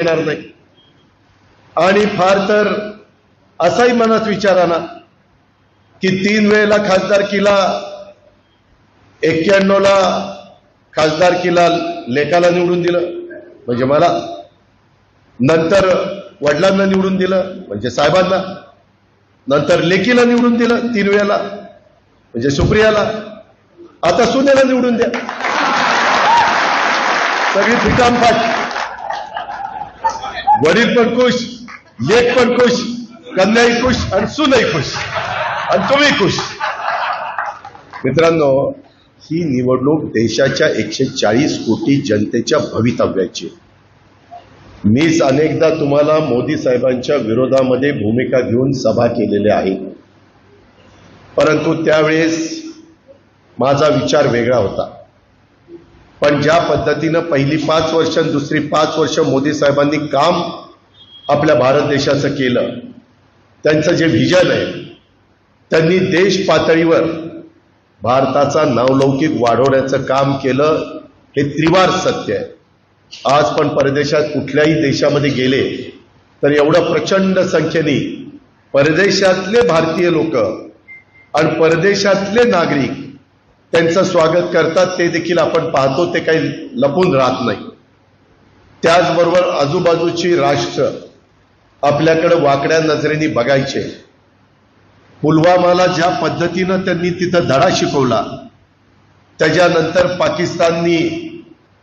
येणार नाही। आणि फार तर असाही मनात विचार आला की 3 वेळेला खासदारकीला 91 ला खासदारकीला लेकाला निवडून दिलं म्हणजे मला, नंतर वडिलांना निवडून दिलं म्हणजे साहेबांना, नंतर लेकीला निवडून दिलं 3 वेळेला म्हणजे सुप्रियाला, आता सुनेला निवडून द्या, सगळी फिटामफाट, वडील पण खुश, लेक पण खुश, कन्याही खुश आणि सूनही खुश आणि तुम्ही खुश। मित्रांनो, ही निवडणूक देशाच्या 140 कोटी जनतेच्या भवितव्याची। मीच अनेकदा तुम्हाला मोदी साहेबांच्या विरोधामध्ये भूमिका घेऊन सभा केलेल्या आहेत, परंतु त्यावेळेस माझा विचार वेगळा होता। पण ज्या पद्धतीनं पहिली 5 वर्ष आणि दुसरी 5 वर्ष मोदी साहेबांनी काम आपल्या भारत देशाचं केलं, त्यांचं जे व्हिजन आहे, त्यांनी देश पातळीवर भारताचा नावलौकिक वाढवण्याचं काम केलं, हे त्रिवार सत्य आहे। आज पण परदेशात कुठल्याही देशामध्ये गेले तर एवढ्या प्रचंड संख्येने परदेशातले भारतीय लोक आणि परदेशातले नागरिक त्यांचं स्वागत करतात, ते देखील आपण पाहतो, ते काही लपून राहत नाही। त्याचबरोबर आजूबाजूची राष्ट्र आपल्याकडे वाकड्या नजरेने बघायचे। पुलवामाला ज्या पद्धतीनं त्यांनी तिथं धडा शिकवला, त्याच्यानंतर पाकिस्ताननी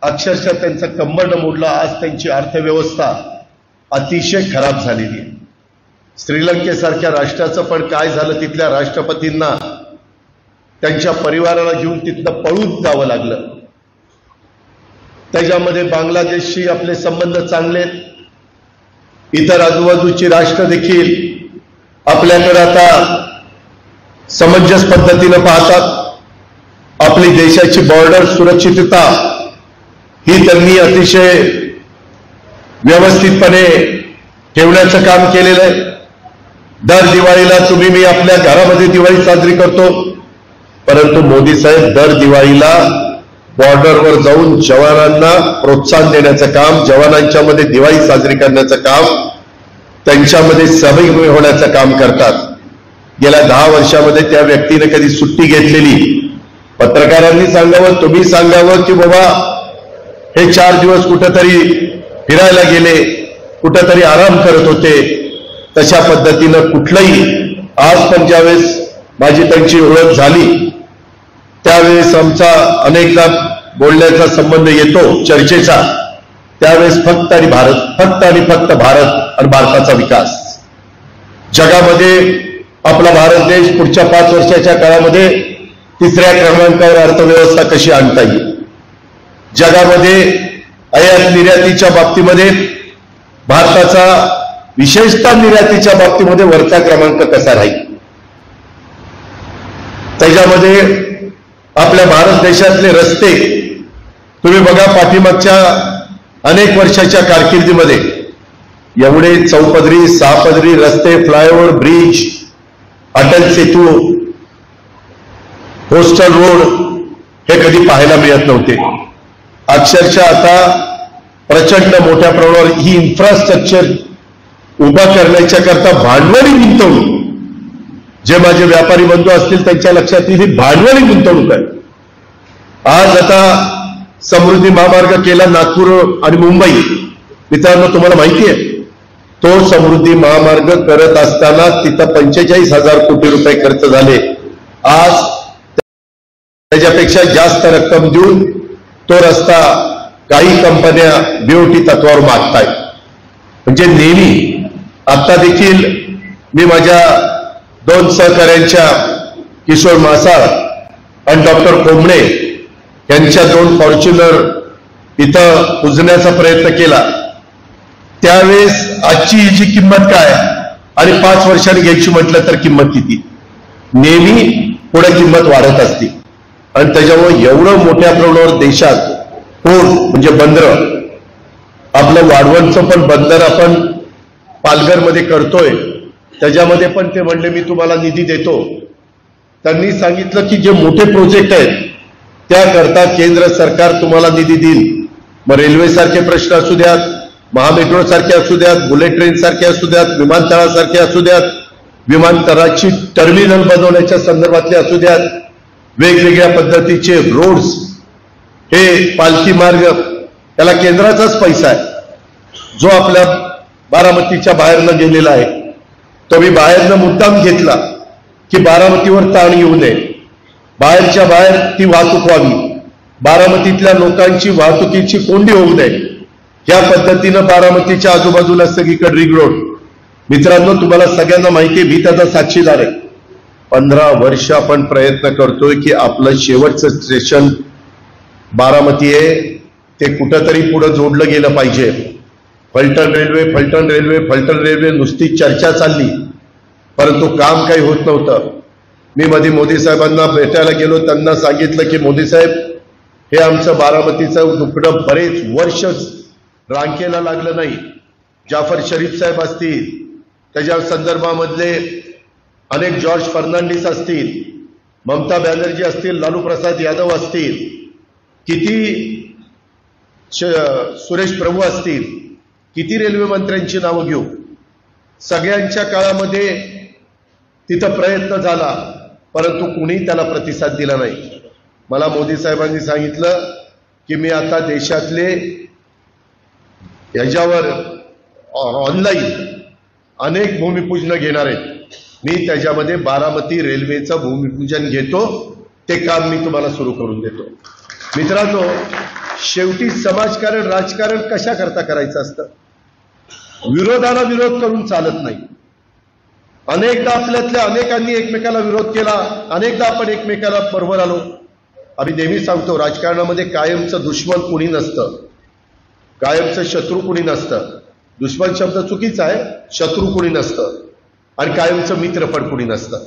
अक्षरशः त्यांचं कंबरड मोडलं। आज त्यांची अर्थव्यवस्था अतिशय खराब झालेली आहे। श्रीलंकेसारख्या राष्ट्राचं पण काय झालं, तिथल्या राष्ट्रपतींना त्यांच्या परिवाराला घेऊन तिथलं पळून जावं लागलं। त्याच्यामध्ये बांगलादेशशी आपले संबंध चांगले, इतर आजूबाजूची राष्ट्र देखील आपल्याकडे आता समंजस पद्धतीनं पाहतात। आपली देशाची बॉर्डर सुरक्षितता ही त्यांनी अतिशय व्यवस्थितपणे ठेवण्याचं काम केलेलं आहे। दर दिवाळीला तुम्ही मी आपल्या घरामध्ये दिवाळी साजरी करतो, परंतु मोदी साहेब दर दिवाळीला बॉर्डरवर जाऊन जवानांना प्रोत्साहन देण्याचं काम, जवानांच्या मध्ये दिवाळी साजरी करण्याचं काम, त्यांच्यामध्ये सहभागी होण्याचं काम करतात। गेल्या 10 वर्षामध्ये त्या व्यक्तीने कधी सुट्टी घेतलेली, पत्रकारांनी सांगावं, तुम्ही सांगावं की बाबा हे 4 दिवस कुठेतरी फिरायला गेले, कुठेतरी आराम करत होते, तशा पद्धतीनं कुठलंही। आज पण ज्यावेळेस माझी त्यांची ओळख झाली त्यावेळेस आमचा अनेकदा बोलण्याचा संबंध येतो चर्चेचा, त्यावेळेस फक्त आणि फक्त भारत आणि भारताचा विकास। जगामध्ये आपला भारत देश पुढच्या 5 वर्षाच्या काळामध्ये 3ऱ्या क्रमांकावर अर्थव्यवस्था कशी आणता येईल, जगामध्ये आयात निर्यातीच्या बाबतीमध्ये भारताचा विशेषतः निर्यातीच्या बाबतीमध्ये वरचा क्रमांक कसा राहील, त्याच्यामध्ये आपल्या भारत देशातले रस्ते तुम्ही बघा, पाठीमागच्या अनेक वर्षाच्या कारकिर्दीमध्ये एवढे 4 पदरी 6 पदरी रस्ते, flyover, bridge, Atal Setu, coastal road हे कधी पाहायला मिळत नव्हते। अक्षरशः आता प्रचंड मोठ्या प्रमाणावर ही इन्फ्रास्ट्रक्चर उभा करण्याच्या करता भांडवली गुंतवणूक, जे माझे व्यापारी बंधू असतील त्यांच्या लक्षात येईल, ही भांडवली गुंतवणूक आहे। आज आता समृद्धी महामार्ग केला नागपूर आणि मुंबई, मित्रांनो तुम्हाला माहिती आहे, तो समृद्धी महामार्ग करत असताना तिथं 45,000 कोटी रुपये खर्च झाले। आज त्याच्यापेक्षा जास्त रक्कम देऊन तो रस्ता काही कंपन्या बीओटी तत्वावर मागतायत। म्हणजे नेहमी आता देखील मी माझ्या 2 सहकाऱ्यांच्या किशोर मासाळ आणि डॉक्टर कोंबडे यांच्या 2 फॉर्च्युनर इथं पुजण्याचा प्रयत्न केला, त्यावेळेस आजची हिची किंमत काय आणि 5 वर्षांनी घ्यायची म्हटलं तर किंमत किती, नेहमी पुढे किंमत वाढत असते। आणि त्याच्यामुळे एवढं मोठ्या प्रमाणावर देशात पोर्ट म्हणजे बंदर, आपलं वाढवणचं पण बंदर आपण पालघरमध्ये करतोय, त्याच्यामध्ये पण ते म्हणले मी तुम्हाला निधी देतो। त्यांनी सांगितलं की जे मोठे प्रोजेक्ट आहेत त्याकरता केंद्र सरकार तुम्हाला निधी देईल। मग रेल्वे सारखे प्रश्न असू द्यात, महामेट्रो सारखे असू द्यात, बुलेट ट्रेन सारखे असू द्यात, विमानतळासारखे असू द्यात, विमानतळाची टर्मिनल बनवण्याच्या संदर्भातले असू द्यात, वेगवेगळ्या पद्धतीचे रोड्स, हे पालखी मार्ग, त्याला केंद्राचाच पैसा आहे. जो आपल्या बारामतीच्या बाहेरनं गेलेला आहे तो मी बाहेरनं मुद्दाम घेतला की बारामतीवर ताण येऊ नये, बाहेरच्या बाहेर ती वाहतूक व्हावी, बारामतीतल्या लोकांची वाहतुकीची कोंडी होऊ नये, या पद्धतीनं बारामतीच्या आजूबाजूला सगळीकडे रिंग रोड. मित्रांनो, तुम्हाला सगळ्यांना माहिती आहे, मी त्याचा साक्षीदार आहे. 15 वर्ष आपण प्रयत्न करतोय की आपलं शेवटचं स्टेशन बारामती आहे ते कुठंतरी पुढे जोडलं गेलं पाहिजे. Phaltan railway, Phaltan railway, Phaltan railway नुसती चर्चा चालली, परंतु काम काही होत नव्हतं. मी मध्ये मोदी साहेबांना भेटायला गेलो, त्यांना सांगितलं की मोदी साहेब, हे आमचं बारामतीचं दुकडं बरेच वर्ष रांकेला लागलं नाही. जाफर शरीफ साहेब असतील, त्याच्या संदर्भामधले अनेक जॉर्ज फर्नांडिस असतील, ममता बॅनर्जी असतील, लालू प्रसाद यादव असतील, किती सुरेश प्रभू असतील, किती रेल्वे मंत्र्यांची नावं घेऊ. सगळ्यांच्या काळामध्ये तिथं प्रयत्न झाला, परंतु कुणी त्याला प्रतिसाद दिला नाही. मला मोदी साहेबांनी सांगितलं की मी आता देशातले याच्यावर ऑनलाईन अनेक भूमिपूजन घेणार आहेत. मी त्याच्यामध्ये बारामती रेल्वेचं भूमिपूजन घेतो, ते काम मी तुम्हाला सुरू करून देतो. मित्रांनो, शेवटी समाजकारण, राजकारण कशा करता करायचं असतं? विरोधाला विरोध करून चालत नाही. अनेकदा आपल्यातल्या अनेकांनी एकमेकाला विरोध केला, अनेकदा आपण एकमेकाला बरोबर आलो. आम्ही नेहमी सांगतो, राजकारणामध्ये कायमचं दुश्मन कुणी नसतं, कायमचं शत्रू कुणी नसतं. दुश्मन शब्द चुकीचा आहे, शत्रू कुणी नसतं, आणि कायमचं मित्र पण कुणी नसतं.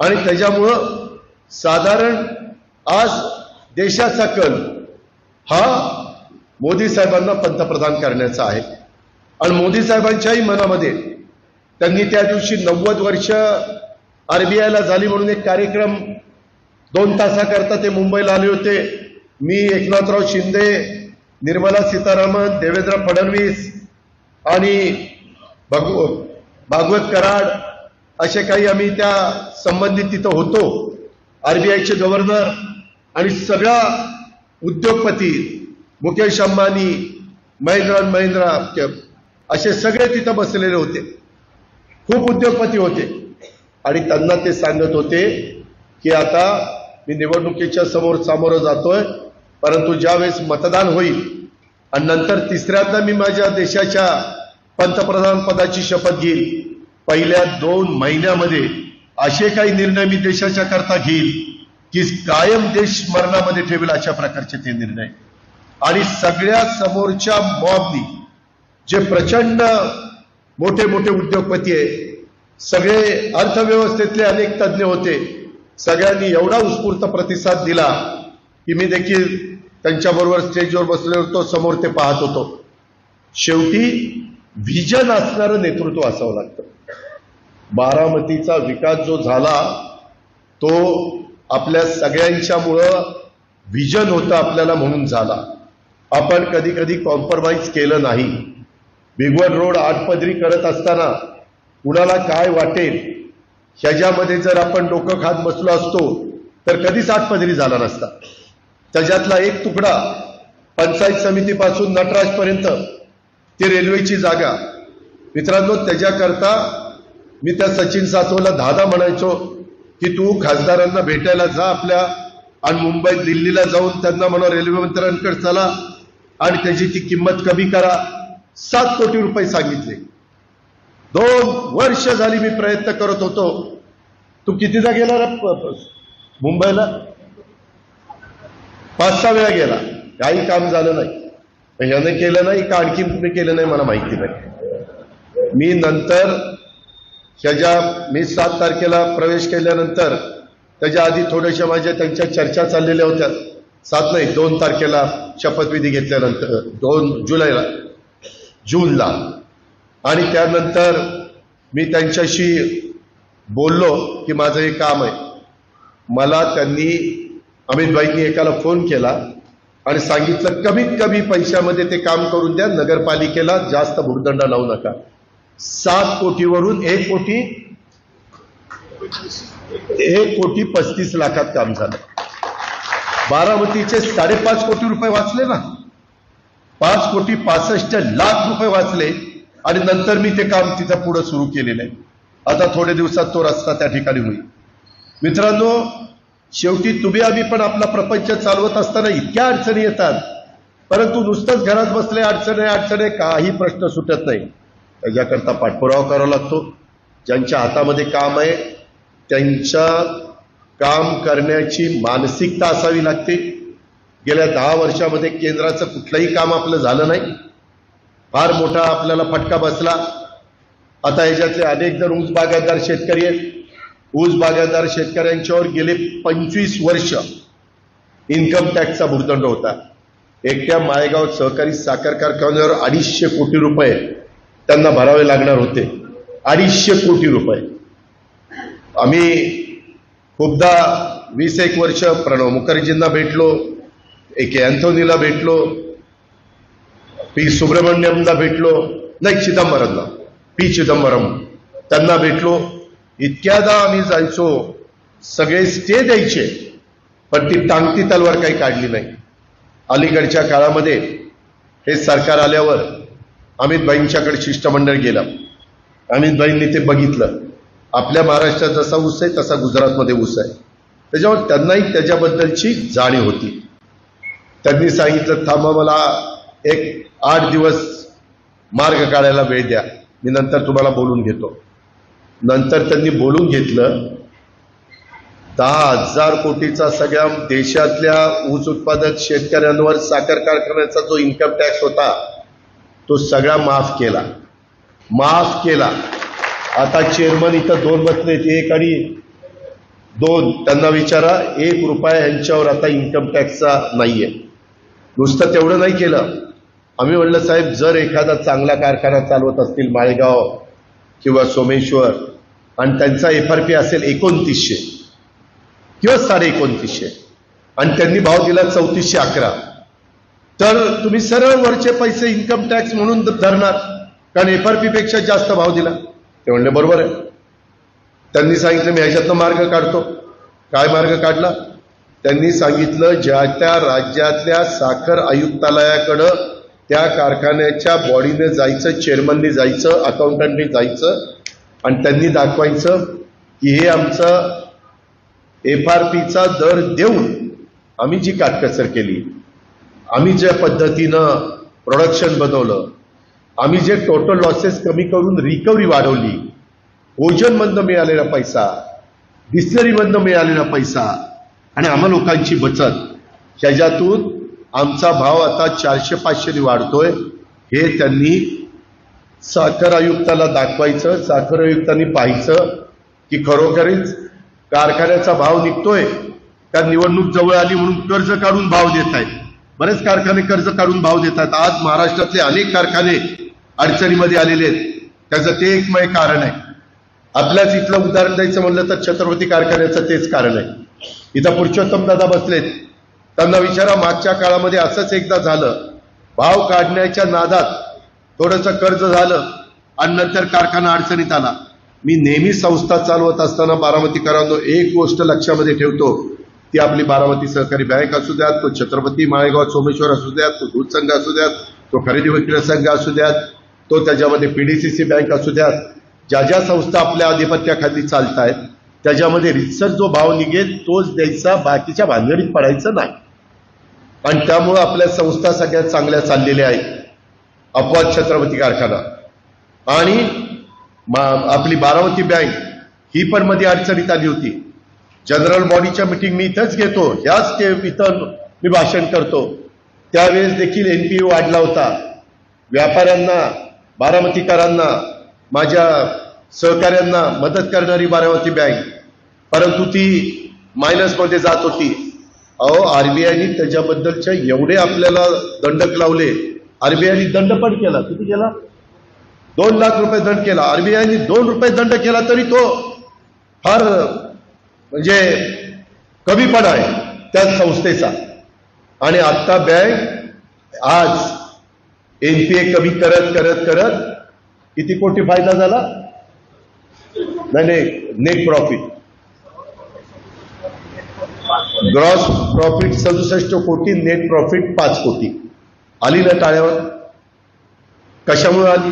आणि त्याच्यामुळं साधारण आज देशाचा कल हा मोदी साहेबांना पंतप्रधान करण्याचा आहे. आणि मोदी साहेबांच्याही मनामध्ये त्यांनी त्या दिवशी 90 वर्ष आरबीआयला झाली म्हणून एक कार्यक्रम 2 तासाकरता ते मुंबईला आले होते. मी, एकनाथराव शिंदे, निर्मला सीतारामन, देवेंद्र फडणवीस आणि भागवत कराड असे काही आम्ही त्या संबंधित तिथं होतो. आरबीआयचे गव्हर्नर आणि सगळा उद्योगपती, मुकेश अंबानी, महिंद्रा असे सगळे तिथं बसलेले होते. खूप उद्योगपती होते आणि त्यांना ते सांगत होते की आता मी निवडणुकीच्या सामोरं जातोय, परंतु ज्यावेळेस मतदान होईल आणि नंतर तिसऱ्यांदा मी माझ्या देशाच्या पंतप्रधान पदाची शपथ घेईल, पहिल्या 2 महिन्यामध्ये असे काही निर्णय मी देशाच्या करता घेईल की कायम देश मरणामध्ये ठेवेल, अशा प्रकारचे ते निर्णय. आणि सगळ्या समोरच्या मॉबनी, जे प्रचंड मोठे मोठे उद्योगपती आहे, सगळे अर्थव्यवस्थेतले अनेक तज्ज्ञ होते, सगळ्यांनी एवढा उत्स्फूर्त प्रतिसाद दिला की मी देखील त्यांच्याबरोबर स्टेजवर बसलो होतो, समोर ते पाहत होतो. शेवटी व्हिजन असणारं नेतृत्व असावं लागतं. बारामतीचा विकास जो झाला तो आपल्या सगळ्यांच्यामुळं व्हिजन होतं आपल्याला म्हणून झाला. आपण कधी कधी कॉम्प्रोमाइज केलं नाही. भिगवण रोड 8 पदरी करत असताना कुणाला काय वाटेल ह्याच्यामध्ये जर आपण डोकं खात बसलो असतो तर कधीच 8 पदरी झाला नसता. त्याच्यातला एक तुकडा पंचायत समितीपासून नटराजपर्यंत ती रेल्वेची जागा. मित्रांनो, त्याच्याकरता मी त्या सचिन सातवला दादा म्हणायचो की तू खासदारांना भेटायला जा आपल्या, आणि मुंबईत दिल्लीला जाऊन त्यांना म्हणा रेल्वे मंत्र्यांकडे चला आणि त्याची ती किंमत कमी करा. 7 कोटी रुपये सांगितले. 2 वर्ष झाली मी प्रयत्न करत होतो. तू कितीदा गेला मुंबईला? 5-6 वेळा गेला, काही काम झालं नाही. ह्याने केलं नाही का आणखी कुणी केलं नाही मला माहिती नाही. मी नंतर मी 7 तारखेला प्रवेश केल्यानंतर त्याच्या आधी थोड्याशा माझ्या त्यांच्या चर्चा चाललेल्या होत्या. 7 नाही 2 तारखेला शपथविधी घेतल्यानंतर 2 जूनला, आणि त्यानंतर मी त्यांच्याशी बोललो की माझं हे काम आहे. मला त्यांनी अमित भाईंनी एकाला फोन केला आणि सांगितलं कमीत कमी पैशामध्ये ते काम करून द्या, नगरपालिकेला जास्त भूर्दंड लावू नका. 7 कोटीवरून 1,35,00,000 काम झालं. बारामतीचे 5.5 कोटी रुपये वाचले ना, 5,65,00,000 रुपये वाचले. आणि नंतर मी ते काम तिथं पुढे सुरू केलेलं आहे. आता थोड्या दिवसात तो रस्ता त्या ठिकाणी होईल. मित्रांनो, शेवटी तुम्ही आम्ही पण आपला प्रपंच चालवत असताना इतक्या अडचणी येतात, परंतु नुसतंच घरात बसले अडचणी काही प्रश्न सुटत नाही. त्याच्याकरता पाठपुरावा करावा लागतो. ज्यांच्या हातामध्ये काम आहे त्यांच्या काम करण्याची मानसिकता असावी लागते. गेल्या 10 वर्षामध्ये केंद्राचं कुठलंही काम आपलं झालं नाही. फार मोठा आपल्याला फटका बसला. आता याच्यातले अनेक जण ऊस बागायतदार शेतकरी आहेत. ऊस बागायतदार शेतकऱ्यांच्यावर गेले 25 वर्ष इन्कम टॅक्सचा भुर्दंड होता. एकट्या माळेगाव सहकारी साखर कारखान्यावर 250 कोटी रुपये त्यांना भरावे लागणार होते. 250 कोटी रुपये. आम्ही खूपदा 20-1 वर्ष प्रणव मुखर्जींना भेटलो, A.K. अँथोनीला भेटलो, P. सुब्रमण्यमला भेटलो, नाही चिदंबरमला, P. चिदंबरम त्यांना भेटलो. इतक्यादा आम्ही जायचो, सगळे स्टे द्यायचे, पण ती टांगती तलवार काही काढली नाही. अलीकडच्या काळामध्ये हे सरकार आल्यावर अमितभाईंच्याकडे शिष्टमंडळ गेलं. अमितभाईंनी ते बघितलं. आपल्या महाराष्ट्रात जसा ऊस आहे तसा गुजरातमध्ये ऊस आहे. त्याच्यावर त्यांनाही त्याच्याबद्दलची जाणीव होती. त्यांनी सांगितलं, थांबा, मला एक 8 दिवस मार्ग काढायला वेळ द्या, मी नंतर तुम्हाला बोलून घेतो. नंतर त्यांनी बोलून घेतलं. 10,000 कोटीचा सगळ्या देशातल्या ऊस उत्पादक शेतकऱ्यांवर साखर कारखान्याचा जो इन्कम टॅक्स होता तो सगळा माफ केला. आता चेअरमन इथं 2 बसले, एक आणि 2, त्यांना विचारा, 1 रुपया यांच्यावर आता इन्कम टॅक्सचा नाहीये. नुसतं तेवढं नाही केलं. आम्ही म्हणलं, साहेब, जर एखादा चांगला कारखाना चालवत असतील माळेगाव किंवा सोमेश्वर आणि त्यांचा FRP असेल 2900 किंवा 2950 आणि त्यांनी भाव दिला 3411, तर तुम्ही सरळ वरचे पैसे इन्कम टॅक्स म्हणून धरणार, कारण FRP पेक्षा जास्त भाव दिला. ते म्हणले बरोबर आहे. त्यांनी सांगितलं, मी ह्याच्यातनं मार्ग काढतो. काय मार्ग काढला? त्यांनी सांगितलं, ज्या त्या राज्यातल्या साखर आयुक्तालयाकडं त्या कारखान्याच्या बॉडीने जायचं, चेअरमननी जायचं, अकाउंटंटनी जायचं आणि त्यांनी दाखवायचं की हे आमचं FRPचा दर देऊन आम्ही जी काटकसर केली, आम्ही ज्या पद्धतीनं प्रोडक्शन बनवलं, आम्ही जे टोटल लॉसेस कमी करून रिकव्हरी वाढवली, ओझनमधनं मिळालेला पैसा, डिस्लरीमधनं मिळालेला पैसा आणि आम्हा लोकांची बचत, ह्याच्यातून आमचा भाव आता 400-500 वाढतोय. हे त्यांनी साखर आयुक्ताला दाखवायचं. साखर आयुक्तांनी पाहायचं की खरोखरीच कारखान्याचा भाव निघतोय का निवडणूक जवळ आली म्हणून कर्ज काढून भाव देत आहेत. बरेच कारखाने कर्ज काढून भाव देत आहेत. आज महाराष्ट्रातले अनेक कारखाने अडचणीमध्ये आलेले आहेत. त्याचं ते एकमेव कारण आहे. आपल्याच इथलं उदाहरण द्यायचं म्हणलं तर छत्रपती कारखान्याचं तेच कारण आहे. इथं पुरुषोत्तम दादा बसलेत, त्यांना विचारा, मागच्या काळामध्ये असंच एकदा झालं. भाव काढण्याच्या नादात थोडंसं कर्ज झालं आणि नंतर कारखाना अडचणीत आला. मी नेहमी संस्था चालवत असताना बारामतीकरांनो एक गोष्ट लक्षामध्ये ठेवतो, ती आपली बारामती सहकारी बँक असू द्यात, तो छत्रपती माळेगाव सोमेश्वर असू द्यात, तो दूध संघ असू द्यात, तो खरेदी विक्री संघ असू द्यात, तो त्याच्यामध्ये PDCC बँक असू द्यात, ज्या ज्या संस्था आपल्या आधिपत्याखाली चालत आहेत त्याच्यामध्ये रितसर जो भाव निघेल तोच द्यायचा, बाकीच्या भानगडीत पडायचं नाही. आणि त्यामुळं आपल्या संस्था सगळ्यात चांगल्या चाललेल्या आहेत. अपवाद छत्रपती कारखाना आणि आपली बारामती बँक ही पण मध्ये अडचणीत आली होती. जनरल बॉडीच्या मीटिंग मी इथंच घेतो, ह्याच इथं मी भाषण करतो, त्यावेळेस देखील NPA वाढला होता. व्यापाऱ्यांना, बारामतीकरांना, माझ्या सहकाऱ्यांना मदत करणारी बारामती बँक, परंतु ती मायनसमध्ये जात होती. अहो, RBIने त्याच्याबद्दलच्या एवढे आपल्याला दंडक लावले. RBIने दंड पण केला. किती केला? 2 लाख रुपये दंड केला. RBIने 2 रुपये दंड केला तरी तो फार म्हणजे कमीपणा आहे त्या संस्थेचा. आणि आता बँक आज एनपीए कमी करत करत करत किती कोटी फायदा झाला? नाही, नेट प्रॉफिट, ग्रॉस प्रॉफिट 67 कोटी, नेट प्रॉफिट 5 कोटी. आली ना टाळ्यावर? कशामुळे आली?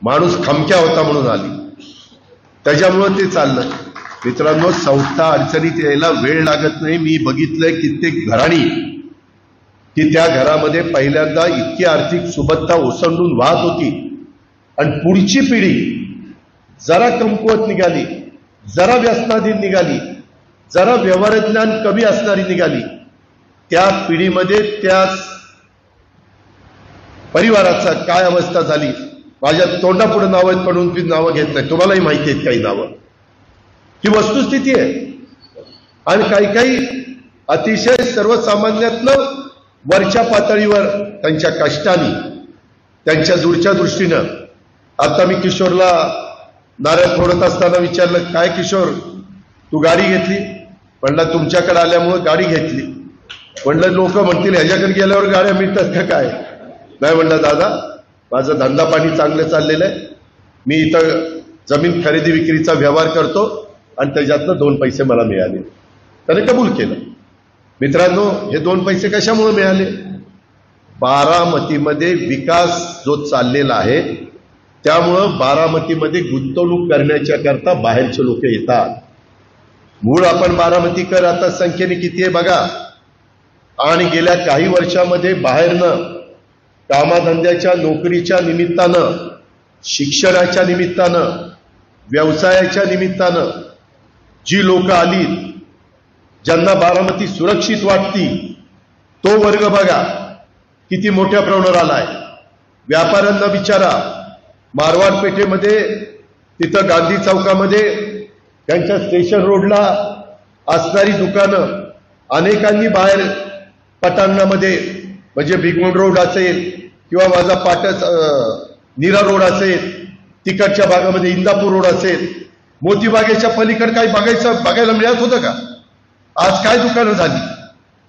माणूस खमक्या होता म्हणून आली, त्याच्यामुळं ते चाललं. मित्रांनो, संस्था अडचणीत यायला वेळ लागत नाही. मी बघितलंय कित्येक घराणी की त्या घरामध्ये पहिल्यांदा इतकी आर्थिक सुबत्ता ओसंडून वाहत होती आणि पुढची पिढी जरा कमकुवत निघाली, जरा व्यसनाधीन निघाली, जरा व्यवहारज्ञान कमी असणारी निघाली. त्या पिढीमध्ये त्या परिवाराचा काय अवस्था झाली? माझ्या तोंडापुढे नावं आहेत म्हणून मी नावं घेत नाही, तुम्हालाही माहिती आहेत काही नावं. ही वस्तुस्थिती आहे. आणि काही काही अतिशय सर्वसामान्यातनं वरच्या पातळीवर त्यांच्या कष्टाने, त्यांच्या दूरच्या दृष्टीनं. आता मी किशोरला नारळ फोडत असताना विचारलं, काय किशोर तू गाडी घेतली? म्हणलं तुमच्याकडे आल्यामुळं गाडी घेतली. म्हणलं लोक म्हणतील ह्याच्याकडे गेल्यावर गाड्या मिळतात का काय? नाही म्हणलं दादा, माझं धंदा पाणी चांगलं चाललेलं आहे. मी इथं जमीन खरेदी विक्रीचा व्यवहार करतो आणि त्याच्यातनं 2 पैसे मला मिळाले. त्याने कबूल केलं. मित्रांनो, हे 2 पैसे कशामुळे मिळाले? बारामतीमध्ये विकास जो चाललेला आहे त्यामुळं बारामतीमध्ये गुंतवणूक करण्याच्या करता बाहेरचे लोक येतात. मूळ आपण बारामतीकर आता संख्येने किती आहे बघा. आणि गेल्या काही वर्षामध्ये बाहेरनं कामाधंद्याच्या, नोकरीच्या निमित्तानं, शिक्षणाच्या निमित्तानं, व्यवसायाच्या निमित्तानं जी लोक आली, ज्यांना बारामती सुरक्षित वाटती, तो वर्ग बघा किती मोठ्या प्रमाणावर आलाय. व्यापाऱ्यांना विचारा, मारवाड पेठेमध्ये, तिथं गांधी चौकामध्ये, त्यांच्या स्टेशन रोडला असणारी दुकानं अनेकांनी बाहेर पटांगणामध्ये, म्हणजे भिगवण रोड असेल किंवा माझा पाटस नीरा रोड असेल, तिकडच्या भागामध्ये इंदापूर रोड असेल, मोतीबागेच्या पलीकडे काही बघायला मिळत होतं का? आज काय दुकानं झाली?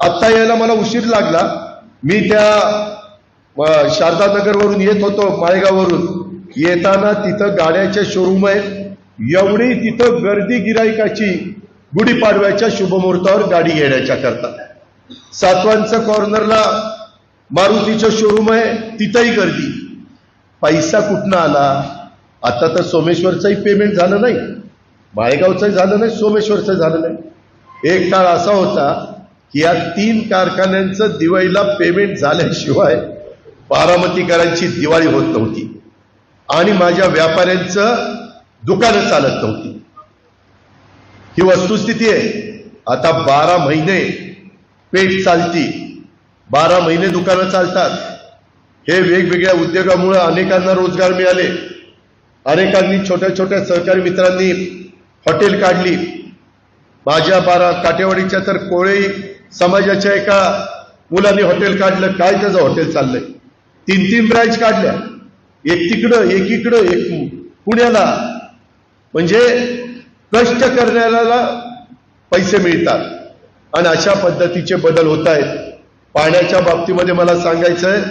आत्ता यायला मला उशीर लागला. मी त्या शारदानगरवरून येत होतो, माळेगाववरून येताना तिथं गाड्याचे शोरूम आहेत. एवढी तिथं गर्दी गिराईकाची गुढीपाडव्याच्या शुभमुहूर्तावर गाडी घेण्याच्या करता. सातवांचं कॉर्नरला मारुतीचं शोरूम आहे, तिथंही गर्दी. पैसा कुठनं आला? आता तर सोमेश्वरचंही पेमेंट झालं नाही, माळेगावचंही झालं नाही, सोमेश्वरचं झालं नाही. एक काळ असा होता की या 3 कारखान्यांचं दिवाळीला पेमेंट झाल्याशिवाय बारामतीकरांची दिवाळी होत नव्हती आणि माझ्या व्यापाऱ्यांचं दुकानं चालत नव्हती. ही वस्तुस्थिती आहे. आता 12 महिने पेठ चालती, 12 महिने दुकानं चालतात. हे वेगवेगळ्या उद्योगामुळे अनेकांना रोजगार मिळाले. अनेकांनी, छोट्या छोट्या सहकारी मित्रांनी हॉटेल काढली. माझ्या काटेवाडीच्या तर कोळी समाजाच्या एका मुलांनी हॉटेल काढलं. काय त्याचं हॉटेल चाललंय? 3 ब्रँच काढल्या, एक तिकडं, एक इकडं, एक पुण्याला. म्हणजे कष्ट करणाऱ्याला पैसे मिळतात आणि अशा पद्धतीचे बदल होत आहेत. पाण्याच्या बाबतीमध्ये मला सांगायचं आहे,